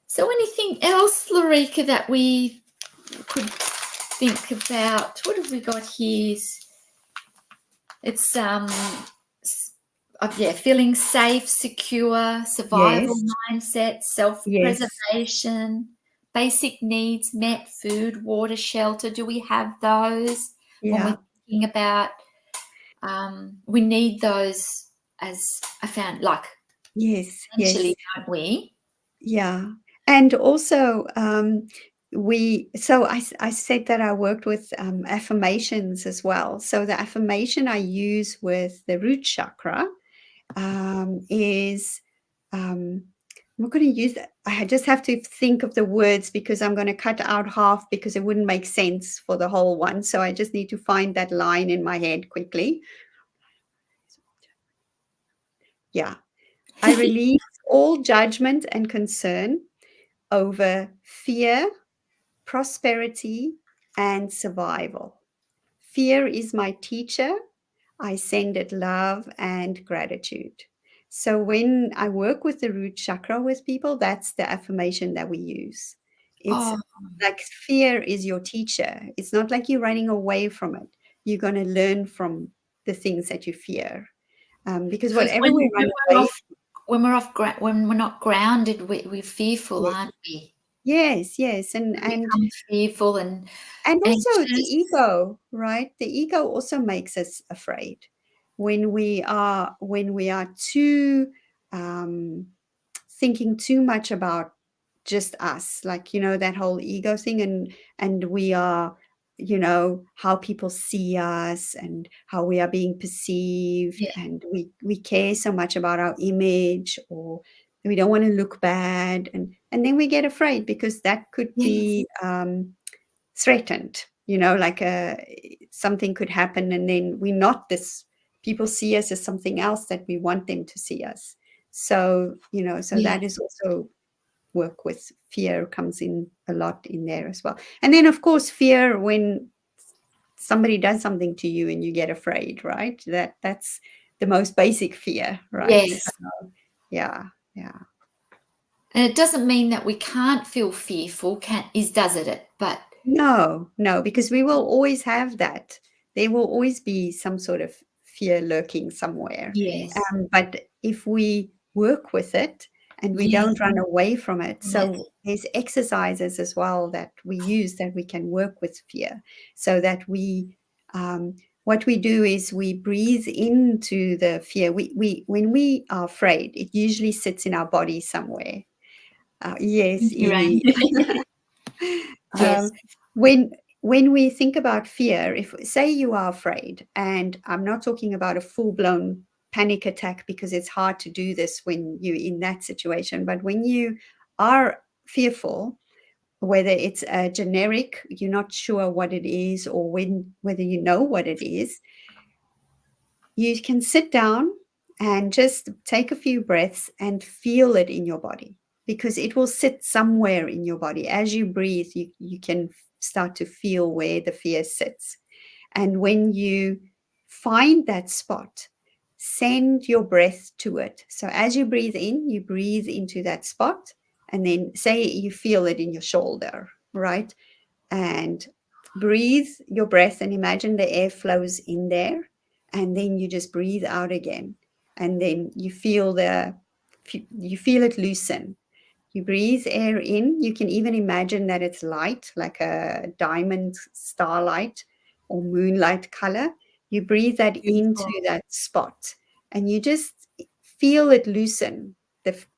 so anything else, Laurika, that we could think about? What have we got here? It's yeah, feeling safe, secure, survival Yes. mindset, Yes. self-preservation, basic needs met, food, water, shelter. Do we have those when Yeah. we're thinking about we need those, as I found, like, Yes. essentially, Yes. don't we? Yeah. And also, I said that I worked with affirmations as well. So the affirmation I use with the root chakra is, I'm not going to use that. I just have to think of the words because I'm going to cut out half because it wouldn't make sense for the whole one. So I just need to find that line in my head quickly. Yeah. I release all judgment and concern over fear, prosperity, and survival. Fear is my teacher. I send it love and gratitude. So when I work with the root chakra with people, that's the affirmation that we use. It's Oh, like fear is your teacher. It's not like you're running away from it. You're going to learn from the things that you fear. Because because whatever we run away, when we're not grounded, we're fearful, yes, aren't we? yes, yes, We become fearful and and also the anxious. ego, right? The ego also makes us afraid when we are too um, thinking too much about just us, like that whole ego thing, and we are how people see us and how we are being perceived, Yeah. and we care so much about our image, or we don't want to look bad, and then we get afraid because that could Yes. be threatened, like something could happen, and then we're not this, people see us as something else that we want them to see us. So Yeah. that is also work with fear comes in a lot in there as well. And then of course fear when somebody does something to you and you get afraid, right? That's the most basic fear, right? So, Yes. yeah, yeah. And it doesn't mean that we can't feel fearful, does it? But No, no, because we will always have that. There will always be some sort of fear lurking somewhere. yes. But if we work with it and we Yes. don't run away from it, From it. so there's exercises as well that we use that we can work with fear, so that what we do is we breathe into the fear. We when we are afraid, it usually sits in our body somewhere. Yes, Thank you, Yvie. Anne. Yes. Um, when we think about fear, if say you are afraid, and I'm not talking about a full-blown panic attack because it's hard to do this when you're in that situation, but when you are fearful, whether it's a generic, you're not sure what it is, or whether you know what it is, you can sit down and just take a few breaths and feel it in your body, because it will sit somewhere in your body. As you breathe, you can start to feel where the fear sits. And when you find that spot, send your breath to it. So as you breathe in, you breathe into that spot, and then say you feel it in your shoulder, right? And breathe your breath and imagine the air flows in there, and then you just breathe out again, and then you feel it loosen. You breathe air in. You can even imagine that it's light, like a diamond starlight or moonlight color. You breathe that into Beautiful. that spot, and you just feel it loosen,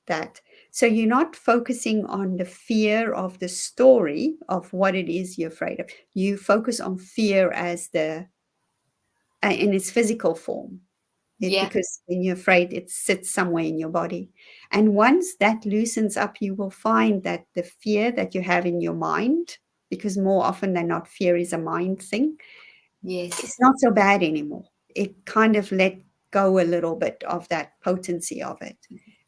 that. So you're not focusing on the fear of the story of what it is you're afraid of. You focus on fear as in its physical form. Yeah. Because when you're afraid, it sits somewhere in your body. And once that loosens up, you will find that the fear that you have in your mind, because more often than not, fear is a mind thing, it's Yes. not so bad anymore. It kind of let go a little bit of that potency of it.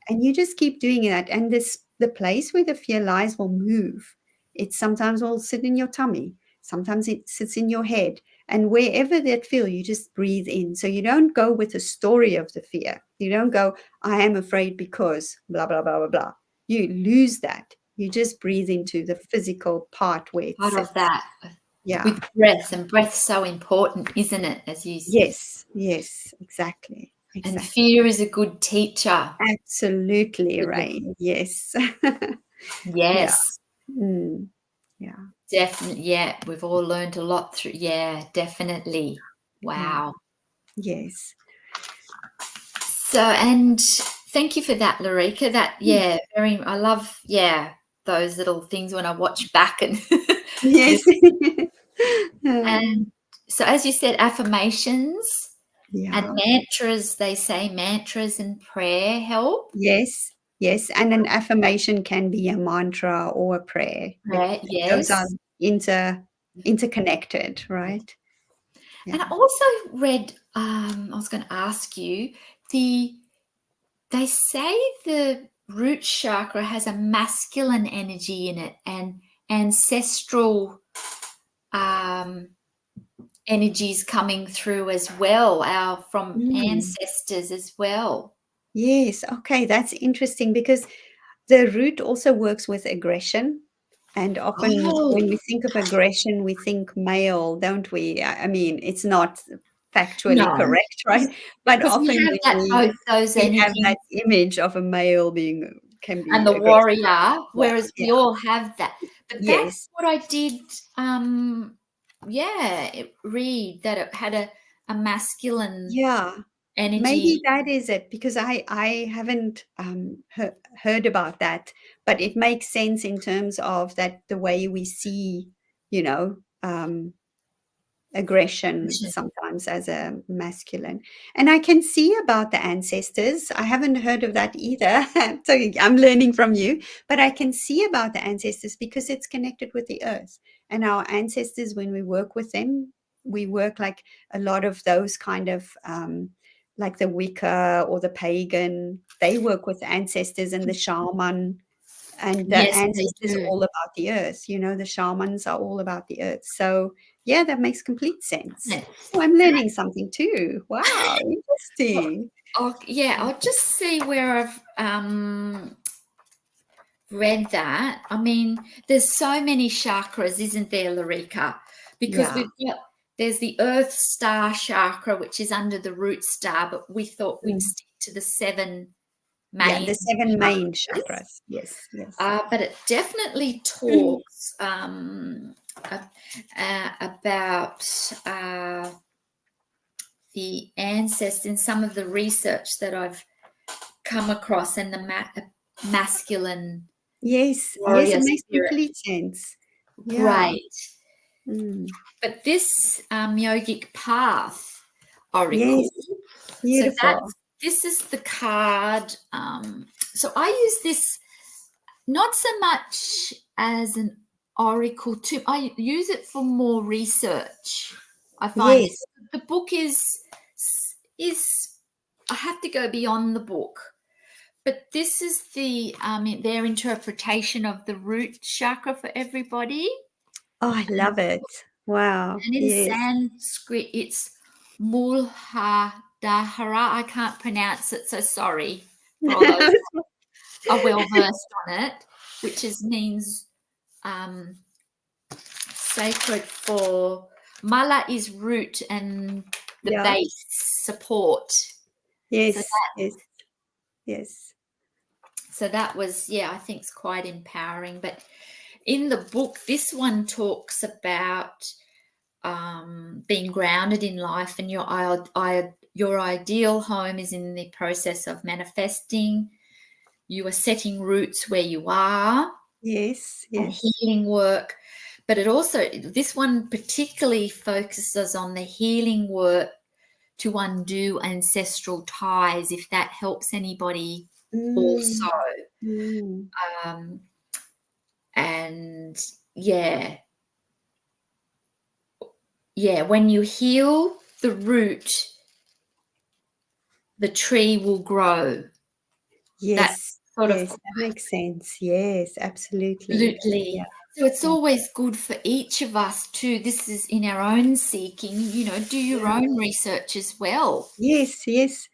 And you just keep doing that. And the place where the fear lies will move. It sometimes will sit in your tummy. Sometimes it sits in your head. And wherever that feel, you just breathe in. So you don't go with the story of the fear. You don't go, I am afraid because blah, blah, blah, blah, blah. You lose that. You just breathe into the physical part where it Part sits. of that. Yeah. With breath, and breath's so important, isn't it? As you Yes, yes, exactly. And Exactly. fear is a good teacher. Absolutely right. Yes. Yeah. Yes, Yeah. definitely. Yeah, we've all learned a lot through. Yeah, definitely. Yeah. Wow. Yes. So, and thank you for that, Laurika. That, yeah, I love, those little things when I watch back and Yes. and so as you said, affirmations and Yeah. mantras, they say mantras and prayer help. Yes. Yes. And an affirmation can be a mantra or a prayer. Prayer, Those are yes. interconnected, right? And I Yeah. also read, I was going to ask you, they say the root chakra has a masculine energy in it and ancestral energies coming through as well, from Mm. ancestors as well. Yes. Okay. That's interesting because the root also works with aggression. And often Oh, when we think of aggression, we think male, don't we? I mean, it's not factually no, correct, right? But because we often have when that, both those we have energies that image of a male being can and be the aggressive. warrior, Yeah, whereas yeah. we all have that. But that's Yes. what I did. Read that it had a masculine Yeah. energy. Maybe that is it because I haven't heard about that, but it makes sense in terms of that the way we see, you know, aggression sometimes as a masculine. And I can see about the ancestors. I haven't heard of that either. So I'm learning from you, but I can see about the ancestors because it's connected with the earth. And our ancestors, when we work with them, we work like a lot of those kind of like the Wicca or the pagan, they work with ancestors and the shaman. And the Yes, they ancestors are do. all about the earth, the shamans are all about the earth. So, yeah, that makes complete sense. Yeah. Oh, I'm learning something too. Wow, Well, interesting. I'll just see where I've read that. I mean, there's so many chakras, isn't there, Laurika? Because Yeah. there's the Earth Star chakra, which is under the root star, but we thought we'd Mm. stick to the 7 Yeah, main the 7 main chakras. chakras. Yes, yes. But it definitely talks about the ancestors in some of the research that I've come across, and the masculine Yes, yes, warrior it makes spirit. complete sense. Yeah. Great. Mm. But this yogic path oracle, Yes, so beautiful. this is the card. So I use this not so much as an oracle too. I use it for more research. I find Yes. the book is I have to go beyond the book. But this is their interpretation of the root chakra for everybody. Oh, I love it. Wow. And in Yes. Sanskrit, it's Muladhara. I can't pronounce it, so sorry for all those are well versed on it, which means sacred for mala is root and the Yeah. base support. So Yes, yes, yes. that was, I think it's quite empowering. But in the book, this one talks about being grounded in life, and your ideal home is in the process of manifesting. You are setting roots where you are, Yes, and yes. healing work. But this one particularly focuses on the healing work to undo ancestral ties, if that helps anybody also. Mm, mm. Um, and yeah, when you heal the root, the tree will grow. That Yes, sort of yes, that makes sense. Yes, absolutely. absolutely. Yeah. So it's always good for each of us to, this is in our own seeking, do your own research as well. Yes, yes,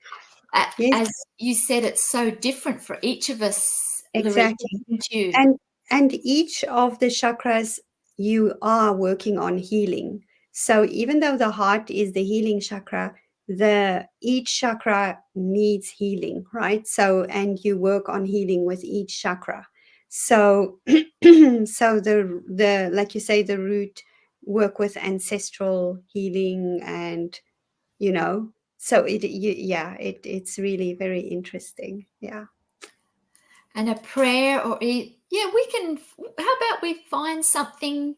yes, As you said, it's so different for each of us, Laurika, exactly. isn't you? And each of the chakras you are working on healing. So even though the heart is the healing chakra, each chakra needs healing, right? So and you work on healing with each chakra. So so the like you say, the root work with ancestral healing, and so it's really very interesting. Yeah. And a prayer, or we can. How about we find something?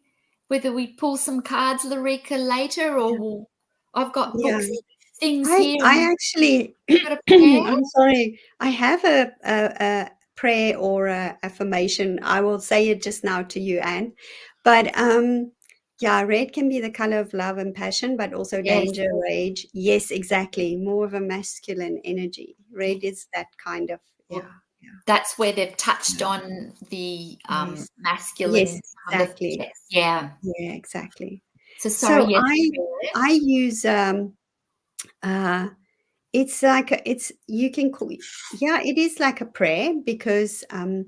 Whether we pull some cards, Laurika, later, or I've got Yeah. books, things I here, I and actually you've got a prayer. I'm sorry. I have a prayer or a affirmation. I will say it just now to you, Anne. But yeah, red can be the color of love and passion, but also Yes. danger, rage. Yes, exactly. More of a masculine energy. Red is that kind of, yeah, Well, yeah, that's where they've touched yeah. on the Yes. masculine Yes, in some of the exactly. text. Yeah. Yeah, exactly. So sorry. So Yes. I use uh it's like it's you can call yeah, it is like a prayer because um,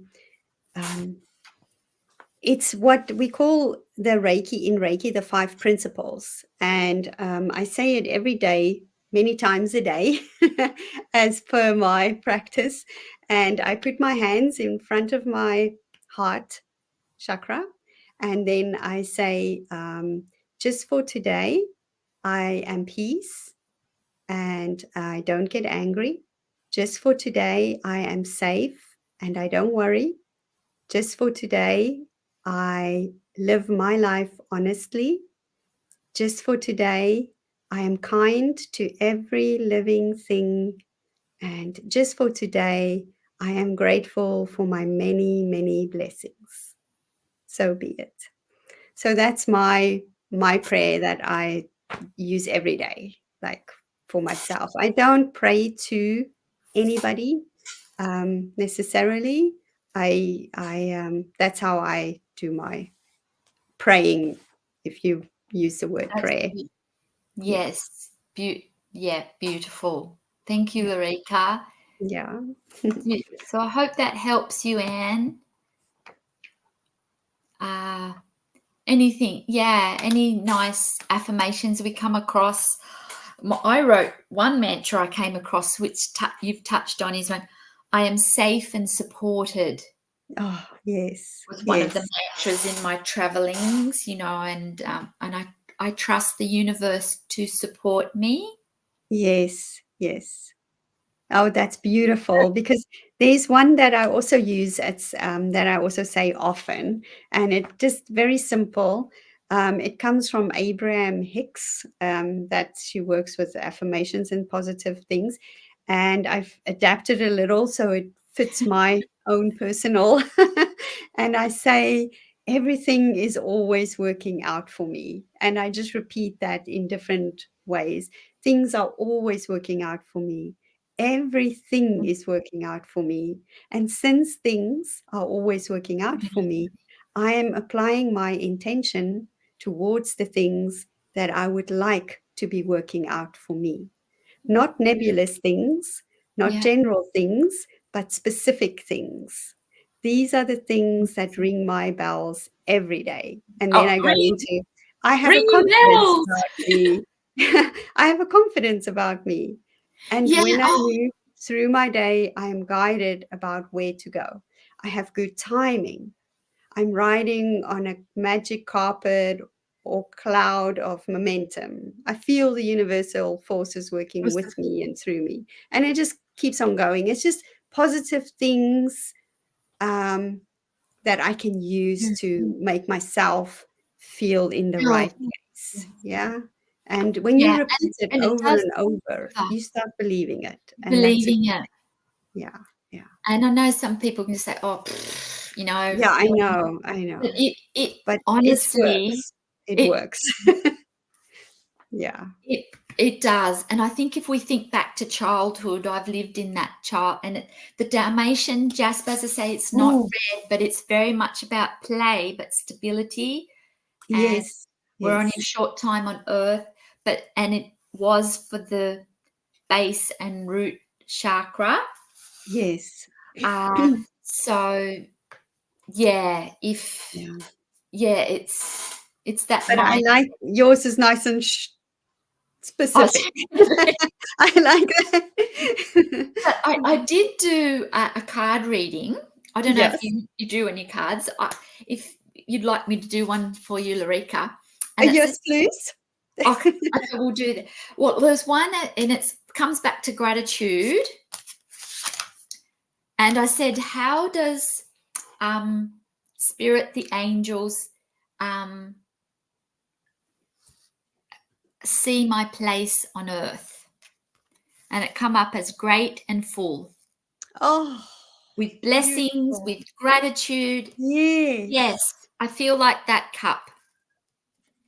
it's what we call the Reiki, the five principles, and I say it every day, many times a day, as per my practice, and I put my hands in front of my heart chakra, and then I say, just for today, I am peace and I don't get angry. Just for today, I am safe and I don't worry. Just for today, I live my life honestly. Just for today, I am kind to every living thing. And just for today, I am grateful for my many, many blessings. So be it. So that's my prayer that I use every day, like for myself. I don't pray to anybody necessarily. I that's how I do my praying. If you use the word prayer, Absolutely. yeah, Yes. Beautiful. Thank you, Laurika. yeah, So I hope that helps you, Anne. Uh, any nice affirmations we come across. I wrote one mantra I came across, which you've touched on, is when I am safe and supported. oh yes, Was one of the yes, mantras in my travelings, and I trust the universe to support me. yes, yes. Oh, that's beautiful because there's one that I also use. It's that I also say often, and it just very simple. It comes from Abraham Hicks. That she works with affirmations and positive things, and I've adapted a little so it fits my own personal. And I say everything is always working out for me, and I just repeat that in different ways. Things are always working out for me. Everything is working out for me. And since things are always working out for me, I am applying my intention towards the things that I would like to be working out for me. Not nebulous things, not Yeah. general things, but specific things. These are the things that ring my bells every day. And then Oh, I go into, I have a ringing confidence bells. about me. I have a confidence about me. And Yeah. when I Oh, move through my day, I am guided about where to go. I have good timing. I'm riding on a magic carpet or cloud of momentum. I feel the universal forces working with me and through me. And it just keeps on going. It's just positive things um, that I can use to make myself feel in the oh, right place. Yeah. And when you yeah. repeat it And it over does and over, deliver, you start believing it. And that's it. believing it. Yeah. Yeah. And I know some people can say, "Oh, Yeah. I feeling," know. I but know. it But it honestly, works. It it works. Yeah. it It does. And I think if we think back to childhood, I've lived in that the Dalmatian Jasper, as I say, it's not Oh, red, but it's very much about play, but stability. And yes, we're only yes, a short time on earth, and it was for the base and root chakra. yes. So yeah, Yeah. it's that But I mind. like yours is nice and Oh, specific. I like that. but I did do a card reading. I don't know if Yes. you do any cards. If you'd like me to do one for you, Laurika, and it's Yes, this. please. Okay, we'll do that. Well, there's one, and it comes back to gratitude. And I said, how does Spirit, the angels, see my place on earth? And it come up as great and full, Oh, with blessings, beautiful. with gratitude. Yes. Yes, I feel like that cup.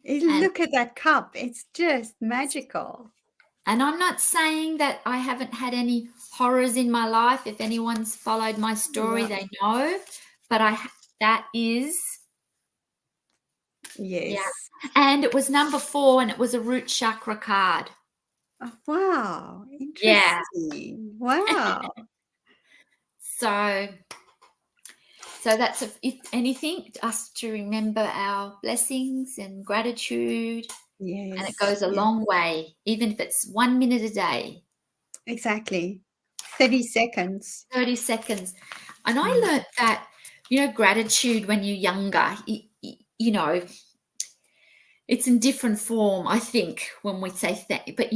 And Look at that cup. It's just magical. I'm not saying that I haven't had any horrors in my life. If anyone's followed my story, Yeah. they know. But that is, yeah. Yes. And it was number 4, and it was a root chakra card. Oh, wow. Yeah. Interesting. Wow. So that's if anything, us to remember our blessings and gratitude, and it Yes. goes a Yes. long way, even if it's 1 minute a day, Exactly. 30 seconds. 30 seconds. And I Mm. learned that, gratitude when you're younger, it's in different form, I think, when we say that. But,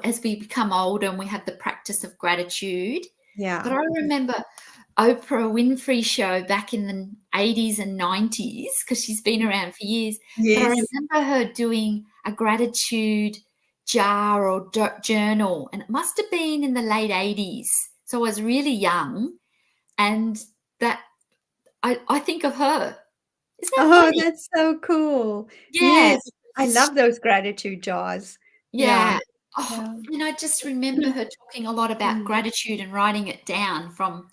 as we become older and we have the practice of gratitude. But Yeah. I remember Oprah Winfrey show back in the 80s and 90s, because she's been around for years. But I Yes. remember her doing a gratitude jar or journal, and it must have been in the late 80s. So I was really young, and that I think of her. Isn't that Oh, funny? that's so cool. Yeah, Yes. I love those gratitude jars. Yeah. yeah. Oh, Yeah. and I just remember her talking a lot about Mm. gratitude and writing it down from,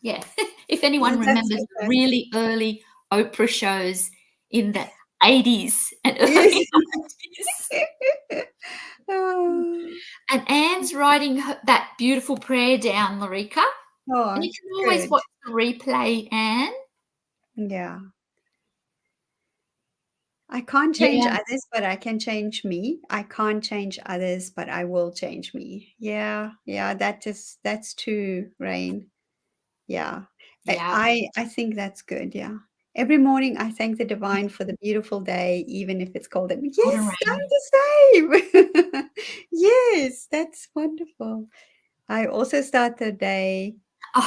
if anyone That's remembers fantastic. really early Oprah shows in the 80s and Yes. early 90s. Oh, And Anne's writing that beautiful prayer down, Laurika. And oh, you can always good. watch the replay, Anne. Yeah. I can't change Yeah, others, but I can change me. I can't change others, but I will change me. Yeah, yeah, that's true, Rain. Yeah. I yeah. I I think that's good, yeah. Every morning I thank the divine for the beautiful day, even if it's cold. And Golden yes, I'm rain. the same. Yes, that's wonderful. I also start the day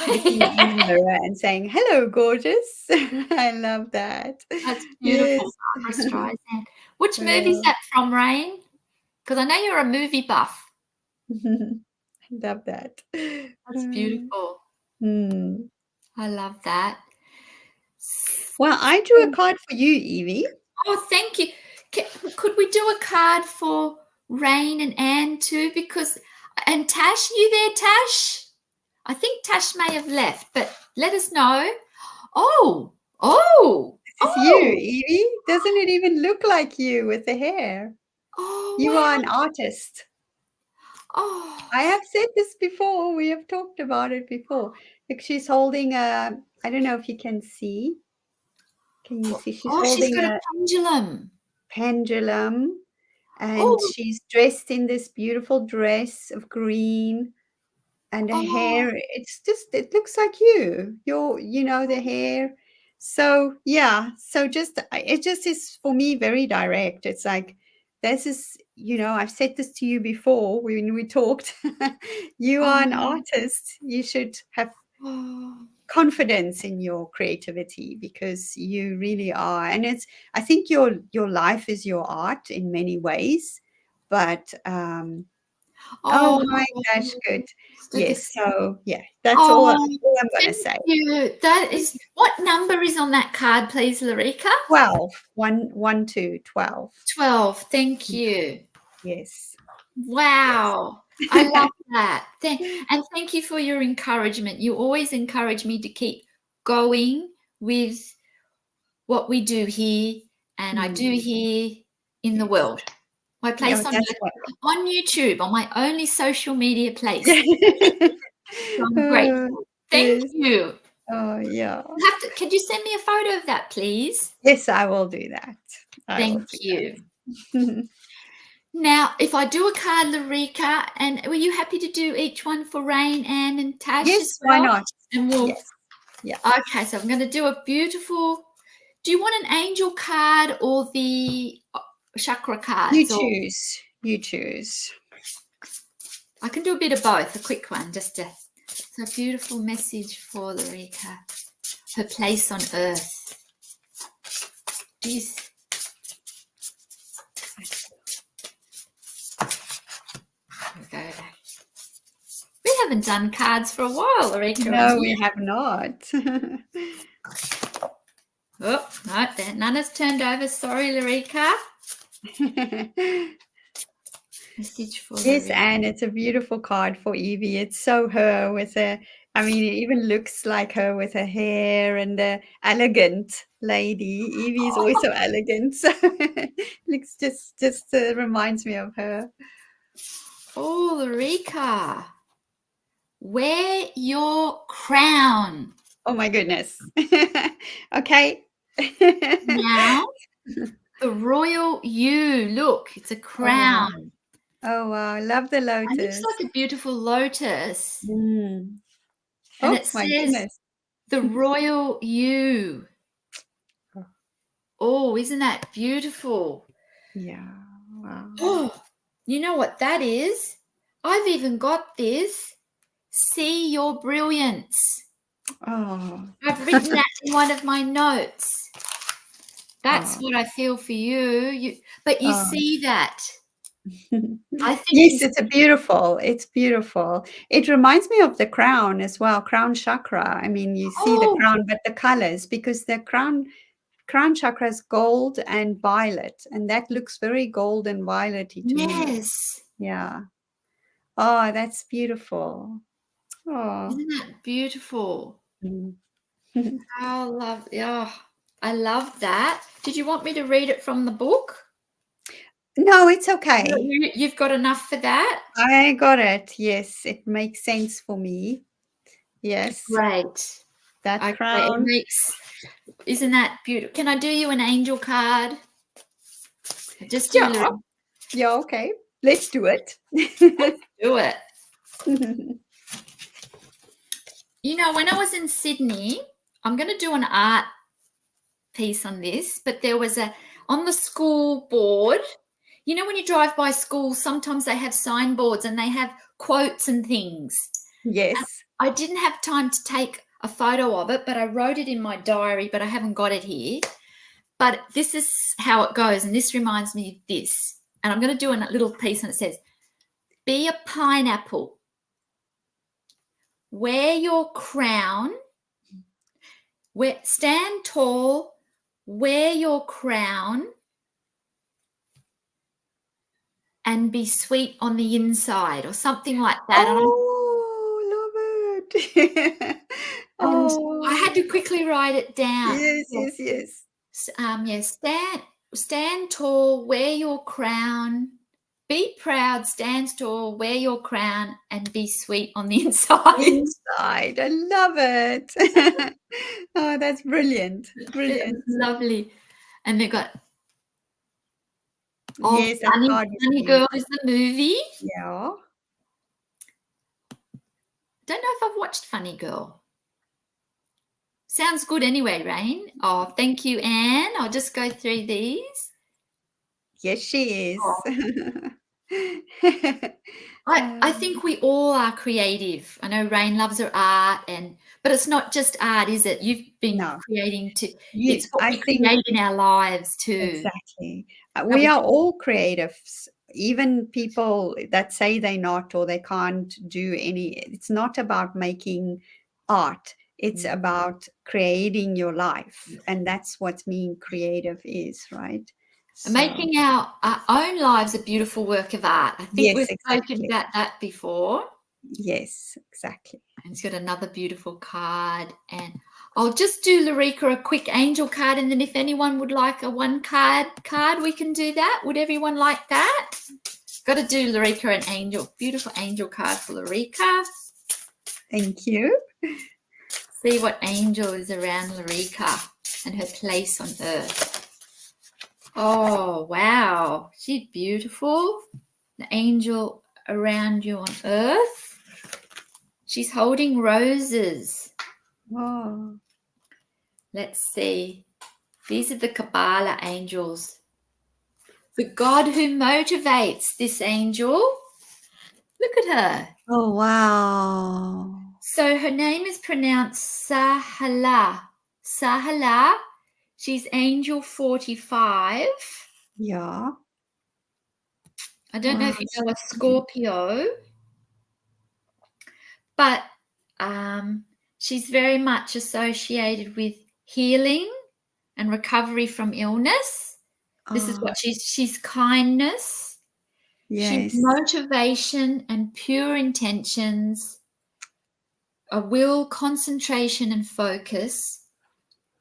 looking in the Oh, mirror and saying, "Hello, gorgeous." I love that. that's beautiful, Yes. Barbara Streisand. Which movie's Yeah. that from, Rain? Because I know you're a movie buff. Love that. That's beautiful. Mm. I love that. Well, I drew a card for you, Evie. Oh, thank you. Could we do a card for Rain and Anne too? And Tash, you there, Tash? I think Tash may have left, but let us know. Oh, oh, This is you, oh, Evie. Doesn't it even look like you with the hair? oh, You are wow. an artist. Oh, I have said this before. We have talked about it before. Like she's holding a, I don't know if you can see. Can you see? She's she's holding got a a pendulum. pendulum and Oh, she's dressed in this beautiful dress of green and her oh, hair, it's just, it looks like you, the hair. So yeah, so just it just is for me very direct. It's like this is, I've said this to you before when we talked. You are an oh, artist. You should have oh, confidence in your creativity because you really are. And I think your life is your art in many ways. But oh, oh, hi, that's good. sticker. Yes, so, yeah, that's Oh, all I'm gonna thank say. you. That is, what number is on that card, please, Laurika? 12, 1, 1 to 12. 12. Thank Yeah, you. yes. Wow. I love that. And thank you for your encouragement. You always encourage me to keep going with what we do here and I do here in the Yes. world. My Yeah, place on that's earth, what. on YouTube, on my only social media place. Yeah. So I'm Oh, grateful. Thank yes. you. Oh, yeah. Could you send me a photo of that, please? Yes, I will do that. I will Thank do you. that. Now, if I do a card, Laurika, and were you happy to do each one for Rain, Anne, and Tash as Yes, why well? not? And we'll. Yes. Yeah. Okay, so I'm going to do a beautiful. Do you want an angel card or the chakra You cards? Or choose. You choose. I can do a bit of both. A quick one, just a beautiful message for Laurika. Her place on earth. Jeez. There we go. We haven't done cards for a while, Laurika. No, we have not. Oh, no, none has turned over. Sorry, Laurika. Message for Yes, Laurika. and it's a beautiful card for Yvie. It's so her with a, I mean, it even looks like her with her hair and the elegant lady. Yvie is always so elegant. So looks just reminds me of her. Oh, Laurika. Wear your crown. Oh my goodness. Okay. Now, the royal you. Look, it's a Oh wow. crown. Oh wow. I love the It looks lotus. like a beautiful lotus. Mm. And Oh it my says goodness. the royal you. Oh, isn't that beautiful? Yeah. Wow. Oh, you know what that is? I've even got this. See your brilliance. Oh. I've written that in one of my notes. That's Oh. what I feel for you. But you Oh. see that. I think Yes, you it's a beautiful. It's beautiful. It reminds me of the crown as well, crown chakra. I mean, you see the oh, crown, but the colors, because the crown chakra is gold and violet, and that looks very gold and violetty to me. yes. Yeah. Oh, that's beautiful. Oh. Isn't that beautiful? Mm. Oh, lovely. Oh, I love that. Did you want me to read it from the book? No, it's okay. You've got enough for that? I got it. Yes, it makes sense for me. Yes, Great. that Okay, it crown. makes, isn't that beautiful? Can I do you an angel card? Just do a Yeah. little, Yeah, okay. Let's do it. do it. You know, when I was in Sydney, I'm going to do an art piece on this, but there was on the school board, you know, when you drive by schools, sometimes they have signboards and they have quotes and things. Yes. I didn't have time to take a photo of it, but I wrote it in my diary, but I haven't got it here. But this is how it goes, and this reminds me of this. And I'm going to do a little piece, and it says, be a pineapple. Wear your crown. Stand tall. Wear your crown. And be sweet on the inside, or something like that. Oh, love it. And I Oh, had to quickly write it down. yes, yes, yes. Yes, stand tall, wear your crown, be proud, stand tall, wear your crown, and be sweet on the inside. Inside. I love it. Oh, that's brilliant. It was Brilliant. lovely. And they got Yes, that card is Funny Girl beautiful. is the movie. Yeah. Don't know if I've watched Funny Girl. Sounds good anyway, Rain. Oh, thank you, Anne. I'll just go through these. Yes, she is. I think we all are creative. I know Rain loves her art, but it's not just art, is it? You've been No, creating too. you, It's what I we think create in our lives too. exactly. That We we are all creatives. Even people that say they're not or they can't do any, it's not about making art. It's Mm. about creating your life. And that's what being creative is, right? So, Making our own lives a beautiful work of art. I think yes, we've spoken exactly. about that before. Yes, exactly. And it's got another beautiful card. And I'll just do Laurika a quick angel card, and then if anyone would like a one card, we can do that. Would everyone like that? Got to do Laurika an angel, beautiful angel card for Laurika. Thank you. See what angel is around Laurika and her place on earth. Oh, wow. She's beautiful. The angel around you on earth. She's holding roses. Oh. Let's see. These are the Kabbalah angels. The God who motivates this angel. Look at her. Oh, wow. So her name is pronounced Sahala. Sahala. She's angel 45. Yeah. I don't know Wow. if you know a Scorpio, but she's very much associated with healing and recovery from illness. This is what she's kindness. She's Yes. motivation and pure intentions, a will, concentration and focus,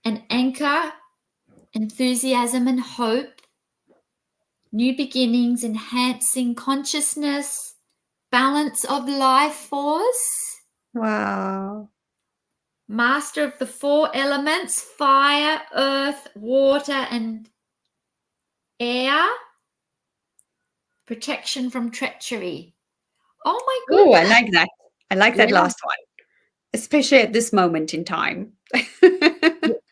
an anchor, enthusiasm and hope, new beginnings, enhancing consciousness, balance of life force, Wow. master of the 4 elements, fire, earth, water, and air, protection from treachery. Oh my Oh, I goodness. like that. I like that Yeah. last one, especially at this moment in time.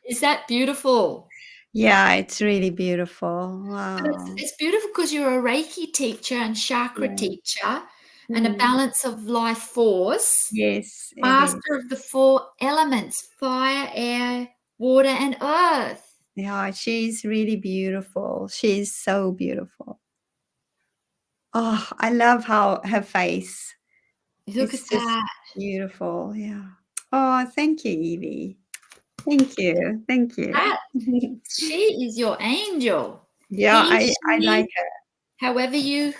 Is that beautiful? Yeah, it's really beautiful. And Wow. it's beautiful because you're a Reiki teacher and chakra Yeah. teacher and a Mm. balance of life force, Yes, it is. master of the 4 elements, fire, air, water, and earth. Yeah, she's really beautiful. She's so beautiful. Oh, I love how her face. Look at It's just that. beautiful. Yeah. Oh, thank you, Yvie. Thank you. Thank you. That she is your angel. Yeah, He, I like she, her. however you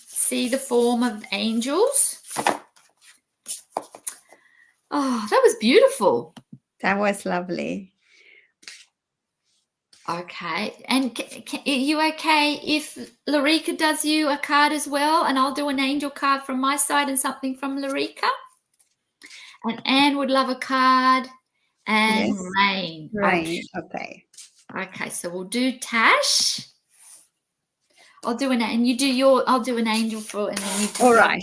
see the form of angels. Oh, that was beautiful. That was lovely. Okay. And are you okay if Laurika does you a card as well? And I'll do an angel card from my side and something from Laurika. And Anne would love a card. And Yes. Rain. Right. Okay. Okay, so we'll do Tash. I'll do and you do I'll do an angel for, and then you do All your right.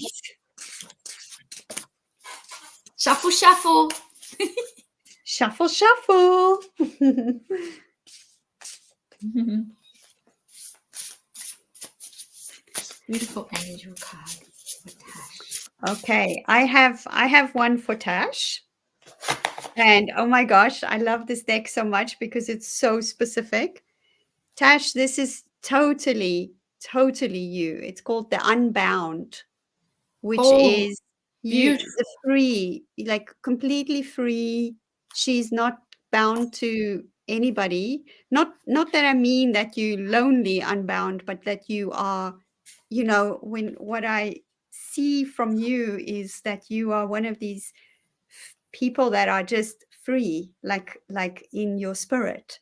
Shuffle, shuffle. Shuffle, shuffle. Beautiful angel card for Tash. Okay, I have one for Tash. And oh my gosh, I love this deck so much because it's so specific. Tash, this is totally you. It's called the Unbound, which Oh, is you, beautiful. the free, like completely free. She's not bound to anybody. Not that I mean that you lonely unbound, but that you are, when what I see from you is that you are one of these people that are just free, like in your spirit.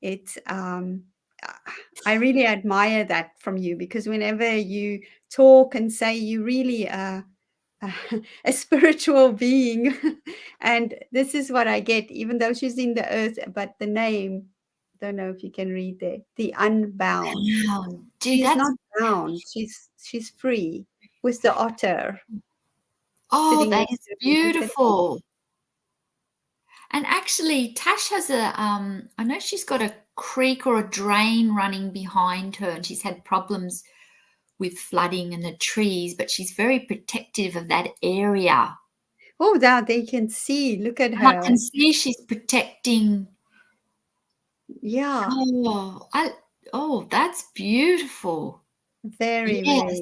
It's I really admire that from you, because whenever you talk and say, you really are a spiritual being. And this is what I get, even though she's in the earth, but the name, don't know if you can read there, the Unbound. Wow, dude, She's that's not bound, she's free, with the otter sitting that next is to her. beautiful. And actually, Tash has I know she's got a creek or a drain running behind her, and she's had problems with flooding and the trees, but she's very protective of that area. Oh, now they can see, look at And I her. can see she's protecting. Yeah, Oh, that's beautiful. very, Yes.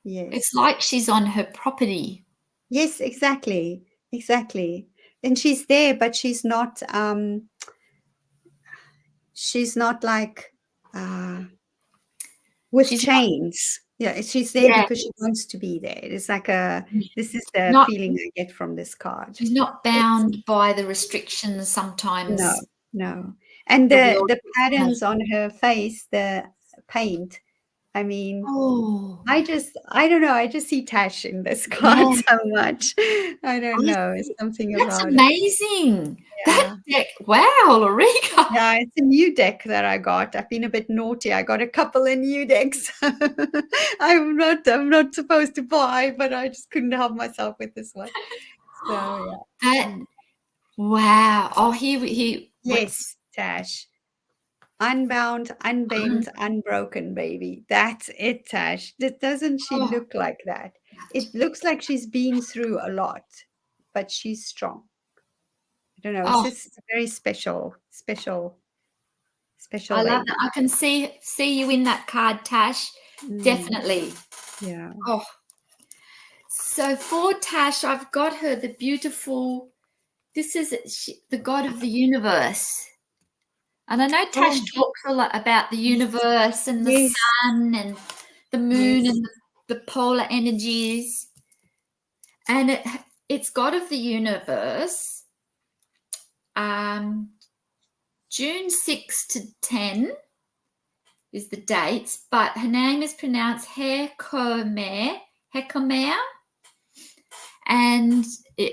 very, It's yes. like she's on her property. Yes, exactly, exactly. And she's there, but she's not like with She's chains. Yeah, she's there yeah, because she wants to be there. It's like this is the not feeling I get from this card. she's not It's bound by the restrictions no, sometimes no. And the world the puts on her. patterns on her face, the paint, I mean, Oh, I don't know, I just see Tash in this card yeah. so much. I don't Oh, know, it's something that's about it. amazing. That Yeah. deck, wow, Laurika. Yeah, it's a new deck that I got. I've been a bit naughty. I got a couple of new decks. I'm not supposed to buy, but I just couldn't help myself with this one. So yeah. That Mm. wow. Oh, he what's Yes, Tash. Unbound, unbent, unbroken, baby. That's it, Tash. Doesn't she oh, look like that? It looks like she's been through a lot, but she's strong. I don't know. It's oh, just a very special I love that. lady. I can see you in that card, Tash. Mm, Definitely. yeah. Oh, so for Tash, I've got her the beautiful. This is the god of the universe. And I know Tash Oh, talks a lot about the yes, universe and the yes, sun and the moon yes. and the polar energies. And it's god of the universe. June 6 to 10 is the dates, but her name is pronounced Hekomer, and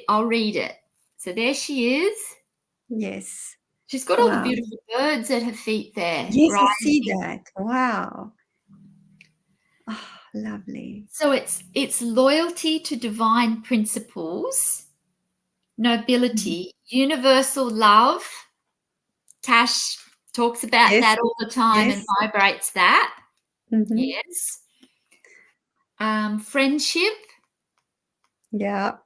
I'll read it. So there she is. Yes. She's got all the Wow. beautiful birds at her feet there, Yes, I see rising. that. Wow. Oh, lovely. So it's loyalty to divine principles, Mhm. nobility, universal love. Tash talks about Yes, that all the time and yes. vibrates that. Hmm. Yes. Friendship, Yeah.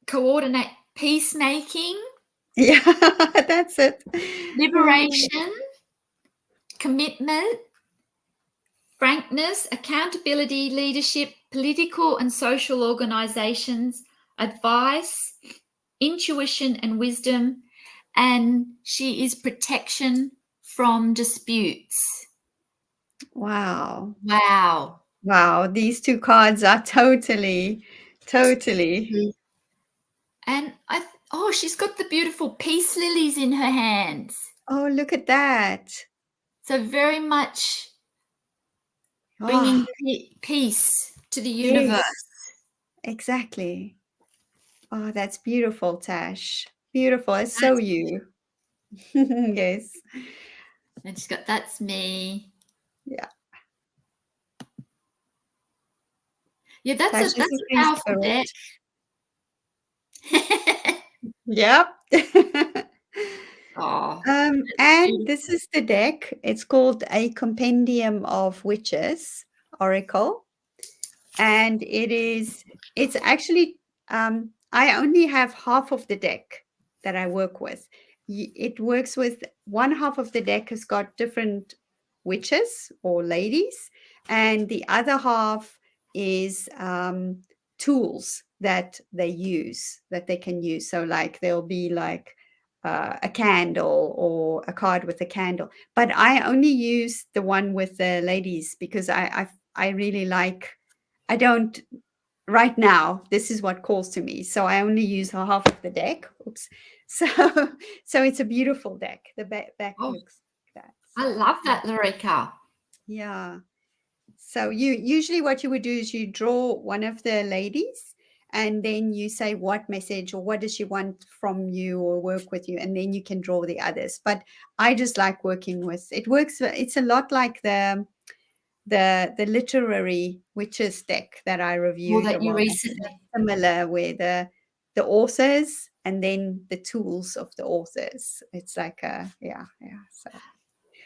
coordinate, peacemaking, Yeah, that's it. Oh, liberation, commitment, frankness, accountability, leadership, political and social organizations, advice, intuition and wisdom, and she is protection from disputes. wow. Wow. Wow, these two cards are totally. And oh, she's got the beautiful peace lilies in her hands. Oh, look at that. So very much bringing Oh, peace to the universe. yes, exactly. Oh, that's beautiful, Tash. Beautiful. It's so That's, you. Yes. and she's got that's me. Yeah. Yeah, Tash that's is a a free powerful deck. spirit. Yep. Oh, that's And beautiful. this is the deck. It's called A Compendium of Witches Oracle. And it's actually, I only have half of the deck that I work with. It works with one half of the deck has got different witches or ladies, and the other half is tools that they can use. So, like, there'll be like a candle or a card with a candle. But I only use the one with the ladies because I really like. I don't right now. This is what calls to me. So I only use half of the deck. Oops. So so it's a beautiful deck. The back Oh, looks like that. I So love that, Laurika. yeah. So you usually what you would do is you draw one of the ladies and then you say what message or what does she want from you or work with you, and then you can draw the others. But I just like working with it. Works. It's a lot like the literary witches deck that I Or reviewed a that you while back. recently. That's similar, where the authors and then the tools of the authors. It's like a yeah. So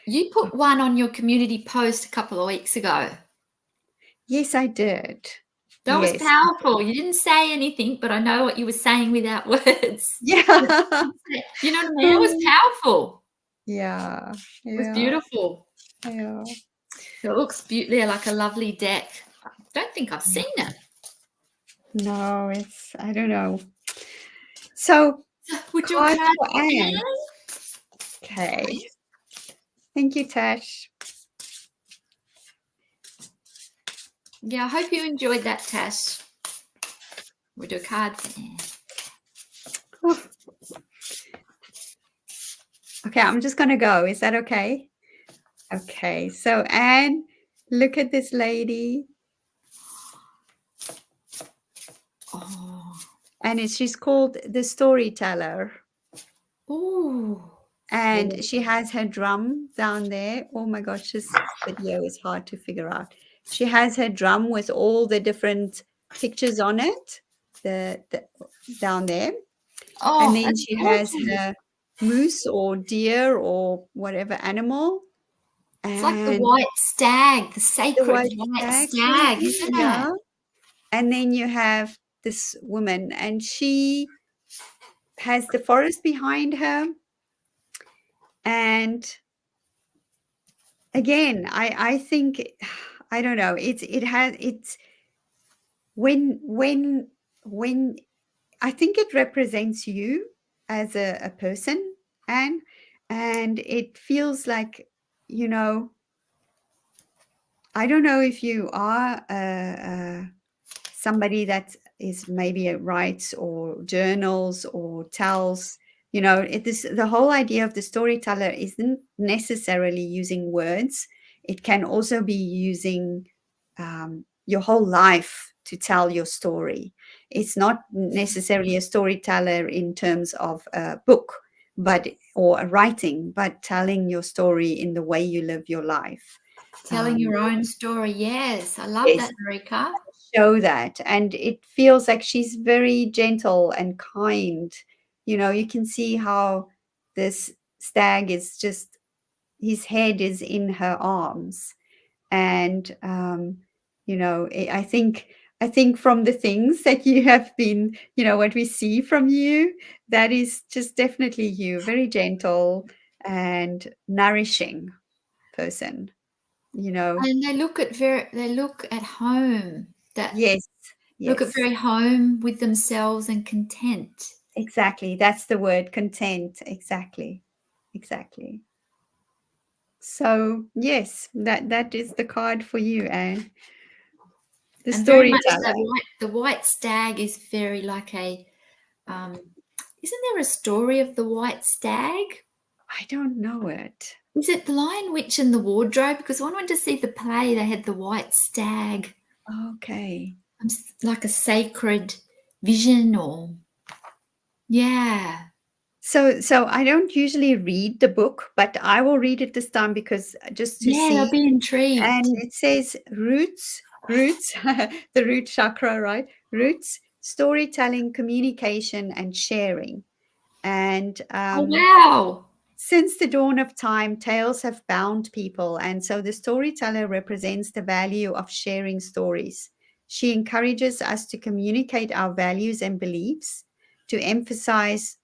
You put one on your community post a couple of weeks ago. yes, I did. That was Yes, powerful. You didn't say anything, but I know what you were saying without words. yeah, You know what I mean? It was powerful. yeah, It was yeah, beautiful. yeah. So it looks beautiful, like a lovely deck. I don't think I've seen it. No, it's I don't know. So Would your cards card for be Anne. Anne? Okay, I Thank you, Tash. Yeah, I hope you enjoyed that, Tash. We'll do a card for Anne. Okay, I'm just going to go. Is that okay? Okay, so Anne, look at this lady. Oh. And she's called the storyteller. Ooh. And she has her drum down there. Oh my gosh, this video is hard to figure out. She has her drum with all the different pictures on it, the down there. Oh, And then that's she has gorgeous. her moose or deer or whatever animal. It's like the And white stag, the the sacred white white stag sort of stag, thing, isn't yeah. it? And then you have this woman, and she has the forest behind her. And again, I think, I don't know, it's when I think it represents you as a person, and it feels like, you know, I don't know if you are somebody that is maybe writes or journals or tells, you know, the whole idea of the storyteller isn't necessarily using words. It can also be using your whole life to tell your story. It's not necessarily a storyteller in terms of a book, or a writing, but telling your story in the way you live your life. Telling your own story. Yes, I love Yes, that, Laurika. show that. And it feels like she's very gentle and kind. You know, you can see how this stag is just, his head is in her arms. And you know, I think from the things that you have been, you know, what we see from you, that is just definitely you, very gentle and nourishing person, you know. And they look at home. That Yes, look at yes. very home with themselves and content. Exactly. That's the word, content. Exactly. Exactly. So yes, that is the card for you, Anne. The And very much storyteller. the white stag is very like a isn't there a story of the white stag? I don't know it. Is it The Lion, Witch and the Wardrobe? Because when I went to see the play, they had the white stag. Okay. Like a sacred vision or yeah. So I don't usually read the book, but I will read it this time because just to Yeah, I'll see. be intrigued. And it says roots, the root chakra, right? Roots, storytelling, communication, and sharing. And Oh wow. since the dawn of time, tales have bound people, and so the storyteller represents the value of sharing stories. She encourages us to communicate our values and beliefs, to empathize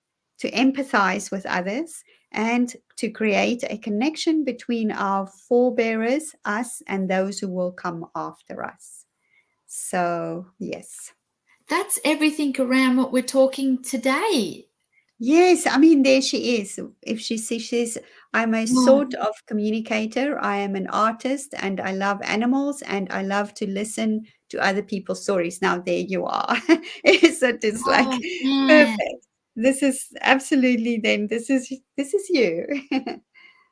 with others, and to create a connection between our forebearers, us, and those who will come after us. So, yes. That's everything around what we're talking today. Yes, I mean, there she is. If she says, I'm a Oh, sort of communicator, I am an artist, and I love animals, and I love to listen to other people's stories. Now, there you are. Isn't it like oh man. perfect? This is absolutely then. This is you.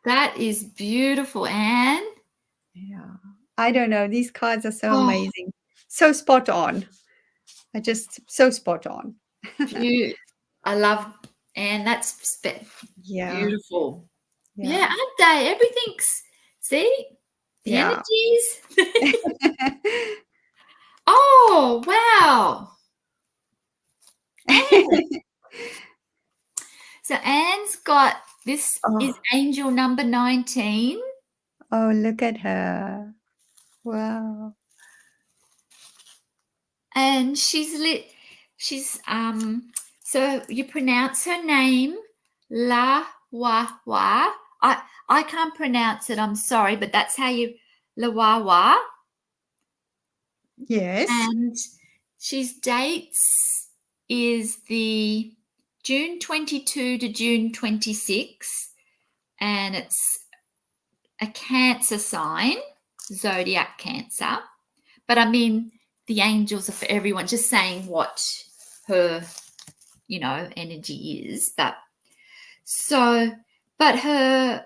That is beautiful, Anne. Yeah. I don't know. These cards are so Oh, amazing. So spot on. I just so spot on. I love Anne. That's Yeah. beautiful. Yeah. Yeah, aren't they? Everything's see the Yeah. energies. Oh wow, Anne. So Anne's got this is Oh, angel number 19. oh, look at her. Wow. And she's so you pronounce her name La Wa Wa. I can't pronounce it, I'm sorry, but that's how you La Wa Wa. Yes. And she's dates is the June 22 to June 26, and it's a Cancer sign, zodiac Cancer. But I mean, the angels are for everyone, just saying what her, energy is. But her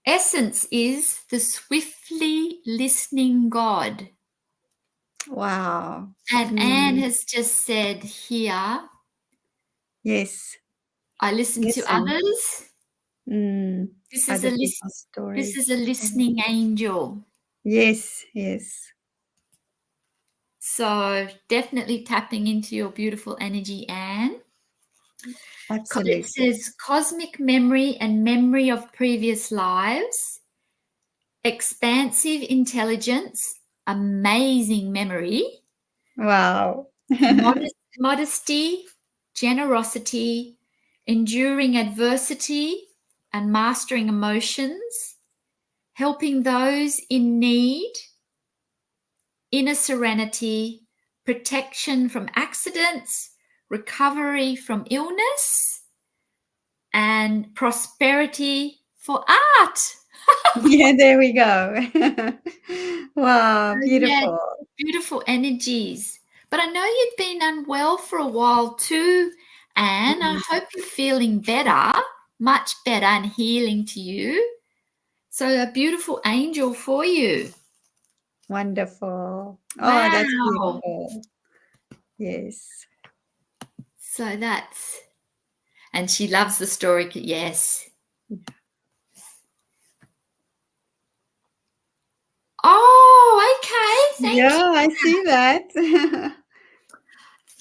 essence is the swiftly listening God. Wow. And Anne has just said here, yes, I listen to others. This is Other people's stories. This is a listening angel. Yes, yes. So definitely tapping into your beautiful energy, Anne. Absolutely. It says cosmic memory and memory of previous lives, expansive intelligence, amazing memory, Wow. modesty, generosity, enduring adversity and mastering emotions, helping those in need, inner serenity, protection from accidents, recovery from illness, and prosperity for art. Yeah, there we go. Wow, Yeah, beautiful. beautiful energies. But I know you've been unwell for a while too, Anne. I hope you're feeling better, much better, and healing to you. So a beautiful angel for you. Wonderful. Wow. Oh, that's beautiful. Yes. So and she loves the story. Yes. Oh, okay. Thank you. I see that.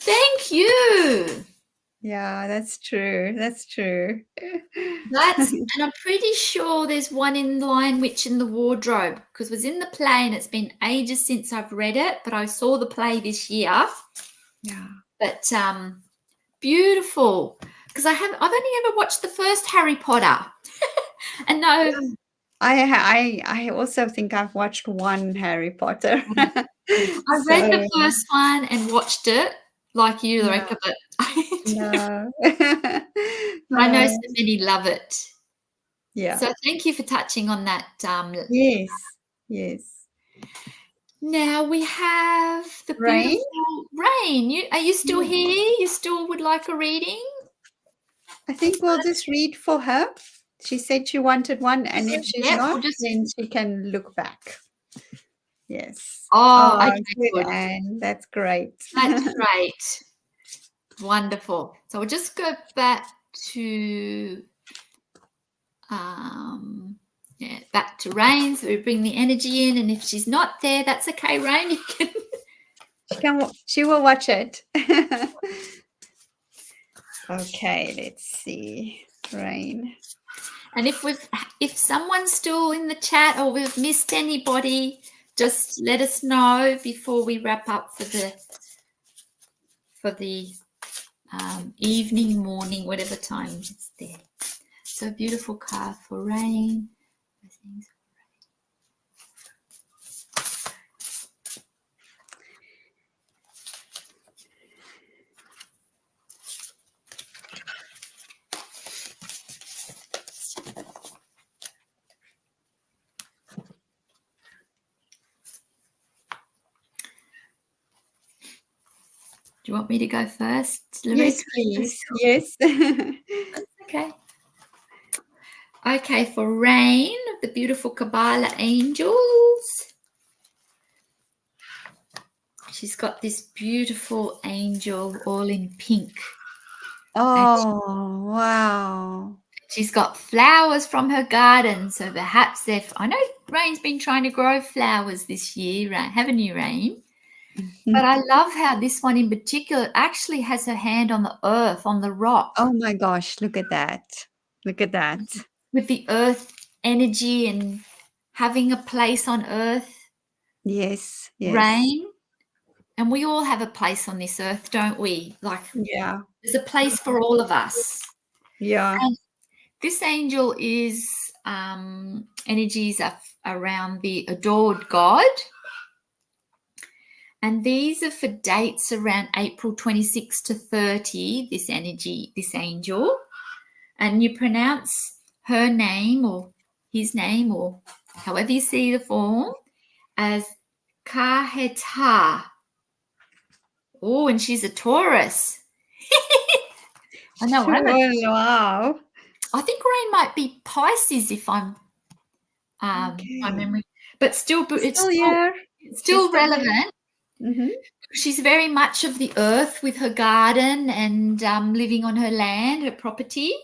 Thank you. Yeah, that's true. That's true. And I'm pretty sure there's one in Lion Witch in the Wardrobe because it was in the play and it's been ages since I've read it, but I saw the play this year. Yeah. But beautiful because I've only ever watched the first Harry Potter. And no, I also think I've watched one Harry Potter. I read the first one and watched it like you, Laurika, but no. I know so many love it. Yeah. So thank you for touching on that. Yes. Yes. Now we have the Rain? beautiful Rain. Are you still here? You still would like a reading? I think we'll just read for her. She said she wanted one, and if she's not, then she can look back. Yes. Oh, okay, good, Anne. That's great. That's great. Wonderful. So we'll just go back to back to Rain. So we bring the energy in, and if she's not there, that's okay, Rain. You can. She will watch it. Okay, let's see. Rain. And if someone's still in the chat or we've missed anybody, just let us know before we wrap up for the evening, morning, whatever time it's there. So beautiful card for Rain. Do you want me to go first, Laurika? Yes, please. Yes. Okay. Okay, for Rain, the beautiful Kabbalah angels. She's got this beautiful angel all in pink. Oh, wow. She's got flowers from her garden, so perhaps I know Rain's been trying to grow flowers this year, right? Haven't you, Rain? But I love how this one in particular actually has her hand on the earth, on the rock. Oh my gosh, look at that. Look at that. With the earth energy and having a place on earth. Yes, yes. Rain. And we all have a place on this earth, don't we? Like, yeah. There's a place for all of us. Yeah. And this angel is energies around the adored God. And these are for dates around April 26 to 30, this angel. and you pronounce her name or his name or however you see the form as Kaheta. Oh, and she's a Taurus. I know. Sure. Wow. I think Rain might be Pisces if I'm my Okay. memory, but still, it's here. still relevant. Mm-hmm. She's very much of the earth with her garden and living on her land, her property,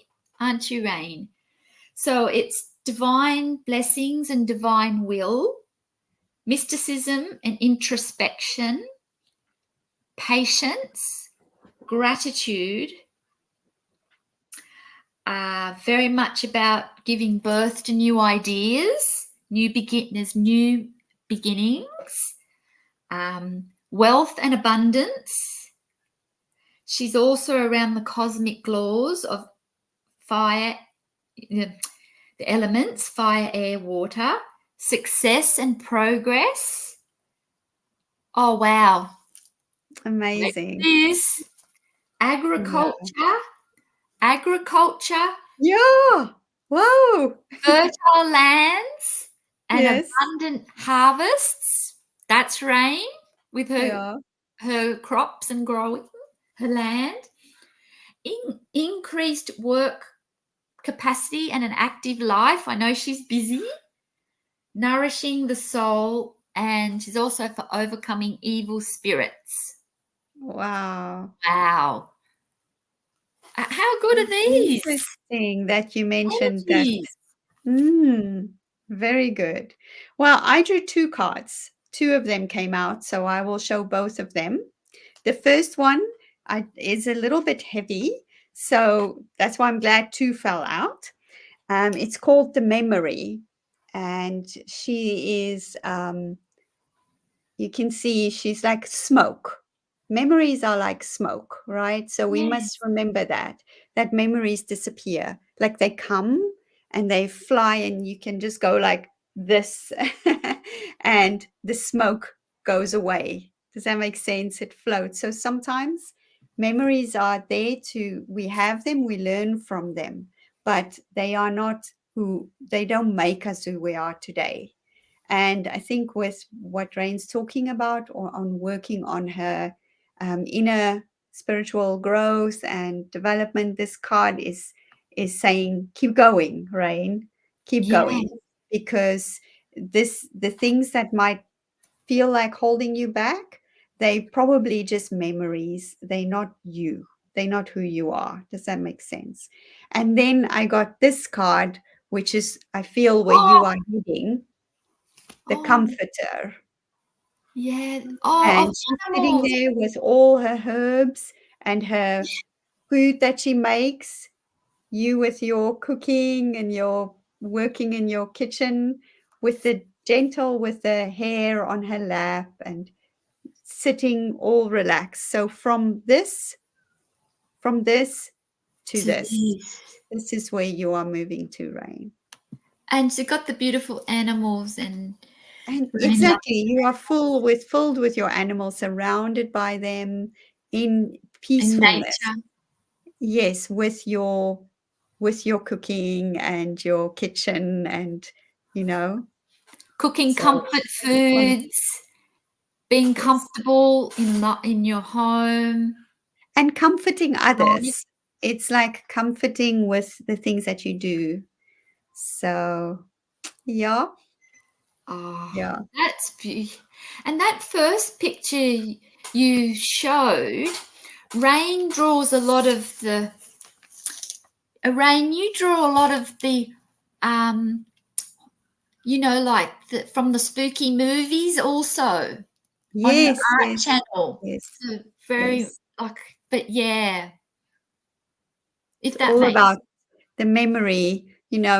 aren't you, Rain? So it's divine blessings and divine will, mysticism and introspection, patience, gratitude, very much about giving birth to new ideas, new beginnings, wealth and abundance. She's also around the cosmic laws of fire, the elements, fire, air, water, success and progress. Oh, wow. Amazing. This agriculture, Yeah. Whoa. fertile lands and Yes. abundant harvests. That's Rain with Yeah. her crops and growing her land. Increased work capacity and an active life. I know she's busy. Nourishing the soul, and she's also for overcoming evil spirits. Wow. Wow. How good are these? Interesting that you mentioned that. Very good. Well, I drew 2 cards. 2 of them came out, so I will show both of them. The first one is a little bit heavy, so that's why I'm glad 2 fell out. It's called the Memory, and she is, you can see she's like smoke. Memories are like smoke, right? So we must remember that memories disappear. Like they come and they fly, and you can just go like this, and the smoke goes away. Does that make sense? It floats. So sometimes memories are there we have them, we learn from them, but they are not they don't make us who we are today. And I think with what Rain's talking about, or on working on her inner spiritual growth and development, this card is saying, keep going, Rain, keep going, because the things that might feel like holding you back, they probably just memories. They're not you. They're not who you are. Does that make sense? And then I got this card, which is, I feel, where you are heading, the comforter. Yeah. And she's sitting there with all her herbs and her food that she makes. You with your cooking and your working in your kitchen, with the hair on her lap and sitting all relaxed. So from this to this is where you are moving to, Rain. And she got the beautiful animals and exactly, you are filled with your animals, surrounded by them in peacefulness. Yes, with your cooking and your kitchen, and cooking comfort foods, being comfortable in your home, and comforting others. It's like comforting with the things that you do. So, yeah. Oh, Yeah. that's beautiful. And that first picture you showed, Rain draws a lot of the. Rain, you draw a lot of the, like from the spooky movies also. Yes. On your art channel. Yes. So very but yeah. If It's that all makes about the memory,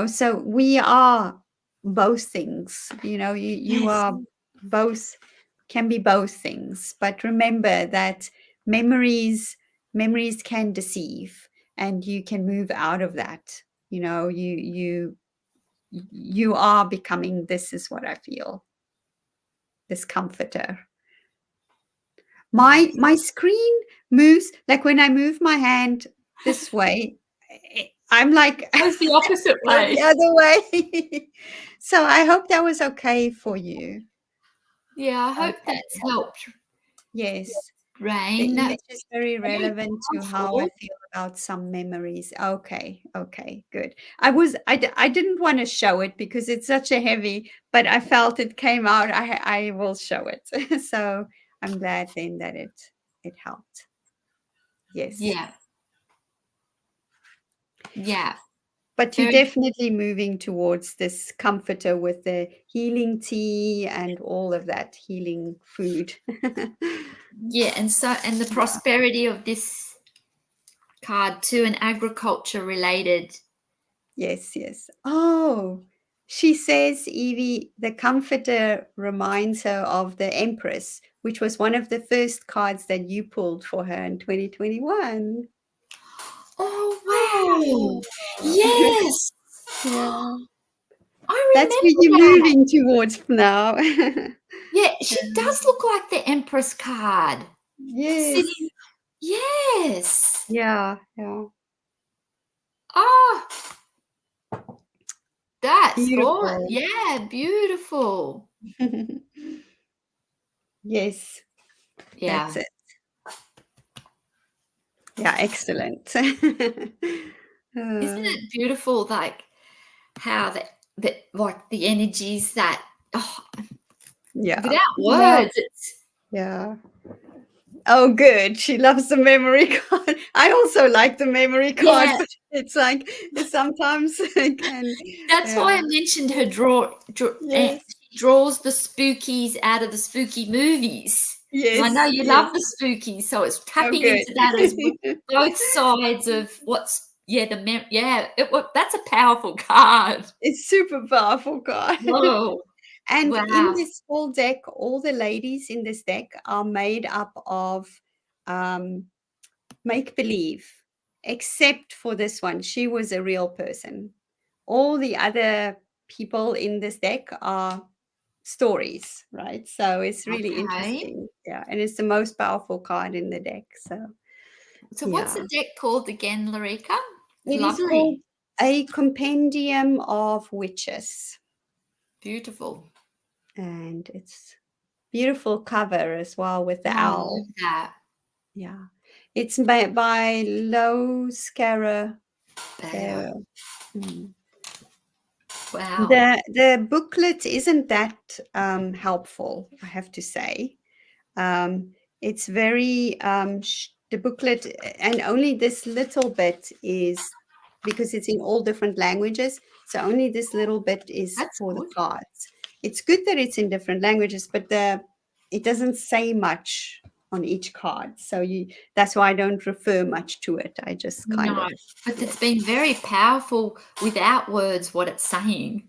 so we are both things, you are both, can be both things, but remember that memories can deceive, and you can move out of that. You are becoming, this is what I feel, this comforter. My screen moves, like when I move my hand this way, I'm like Goes the opposite go way. the other way. So I hope that was okay for you. Yeah, I hope Okay. that's helped, Yes. The Rain. image That's is very very relevant to how I powerful. feel about some memories. Okay, okay, good. I didn't want to show it because it's such a heavy, but I felt it came out. I will show it. So I'm glad then that it helped. Yes. Yeah, yeah, But you're very. definitely moving towards this comforter with the healing tea and all of that healing food. Yeah, and the prosperity of this card too, and agriculture related. Yes, yes. Oh, she says, Evie, the comforter reminds her of the Empress, which was one of the first cards that you pulled for her in 2021. Oh Oh, wow! Yes, yeah. I That's where remember you're that. moving towards now. Yeah, she does look like the Empress card Yes. sitting. Yes. Yeah, yeah. Oh, that's good. Beautiful. Yeah, beautiful. Yes, that's Yeah. it. Yeah, excellent. Isn't Uh, it beautiful, like how that like the energies that yeah. without Well, words, it's yeah. Oh, good. She loves the memory card. I also like the memory card, yeah. but it's like sometimes it can. That's Yeah. why I mentioned her Yes. she draws the spookies out of the spooky movies. Because I know Yes. you Yes. love the spooky, so it's Oh, tapping good. into that as both sides of what's that's a powerful card. It's super powerful card. Whoa. And in Wow. this whole deck, all the ladies in this deck are made up of um, make believe, except for this one. She was a real person. All the other people in this deck are stories, right? So it's really Okay. interesting. Yeah. And it's the most powerful card in the deck. So, So what's yeah. the deck called again, Laurika? It's It is called lovely. A Compendium of Witches. Beautiful. And it's beautiful cover as well with the Oh, I owl. love that. Yeah. It's by Low Scara. Wow. Wow. The booklet isn't that helpful, I have to say. It's very the booklet, and only this little bit is because it's in all different languages. So only this little bit is That's for the good. cards. It's good that it's in different languages, but it doesn't say much on each card. So that's why I don't refer much to it. I just kind No, of but it's yes. been very powerful without words what it's saying,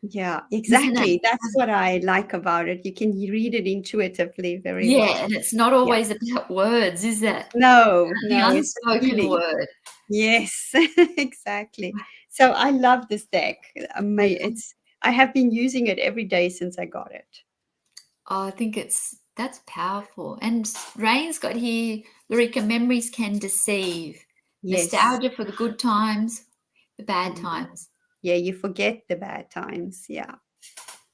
Yeah, isn't it? exactly. That's what I like about it. You can read it intuitively very Yeah, well. and it's not Yeah. always about words, is it? No, The no, it's the unspoken feeling. word. Yes, exactly. So I love this deck. It's I have been using it every day since I got it. Oh, I think that's powerful. And Rain's got here, Laurika, memories can deceive. Yes. Nostalgia for the good times, the bad Mm. times. Yeah, you forget the bad times. Yeah.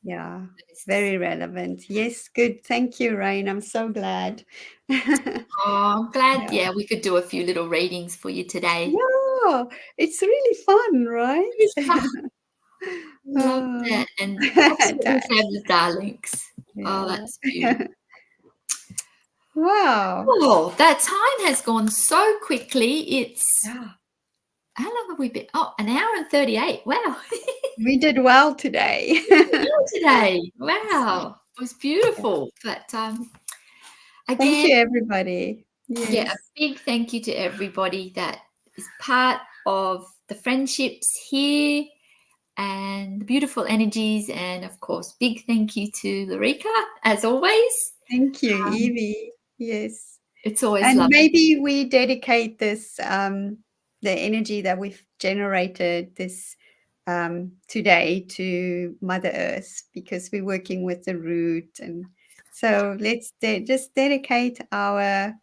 Yeah. It's- Very relevant. Yes, good. Thank you, Rain. I'm so glad. Oh, I'm glad, Yeah. yeah, we could do a few little readings for you today. Yeah, it's really fun, It is right? fun. Love Oh, that. And absolutely that- fabulous, darlings. Oh, yeah. that's beautiful. Wow. Oh, that time has gone so quickly. It's Yeah. how long have we been? Oh, an hour and 38. Wow. We did well today. Well today. Wow. It was beautiful. But Thank again, you, everybody. yeah, a Yes. big thank you to everybody that is part of the friendships here and the beautiful energies. And of course, big thank you to Laurika, as always. Thank you, Um, Evie. Yes. it's always And lovely. maybe we dedicate this, the energy that we've generated this today to Mother Earth because we're working with the root. And so let's just dedicate our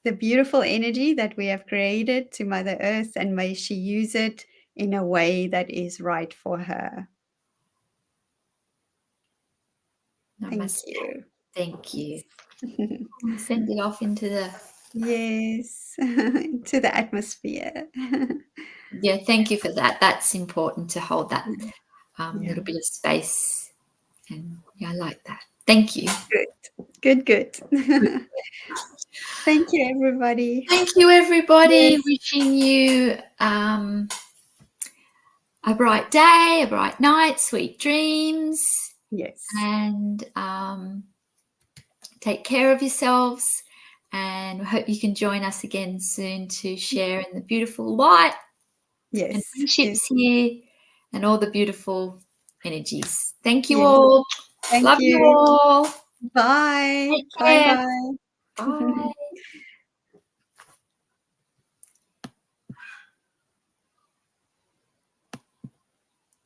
the beautiful energy that we have created to Mother Earth, and may she use it in a way that is right for her. Namaste. Thank you. Thank you. Send it off into the... Yes, into the atmosphere. Yeah, thank you for that. That's important to hold that little bit of space. And yeah, I like that. Thank you. Good. Thank you, everybody. Thank you, everybody. Yes. Wishing you a bright day, a bright night, sweet dreams. Yes. And take care of yourselves. And we hope you can join us again soon to share in the beautiful light and friendships here and all the beautiful energies. Thank you all. Thank Love you all. Bye. Take care. Bye. Bye.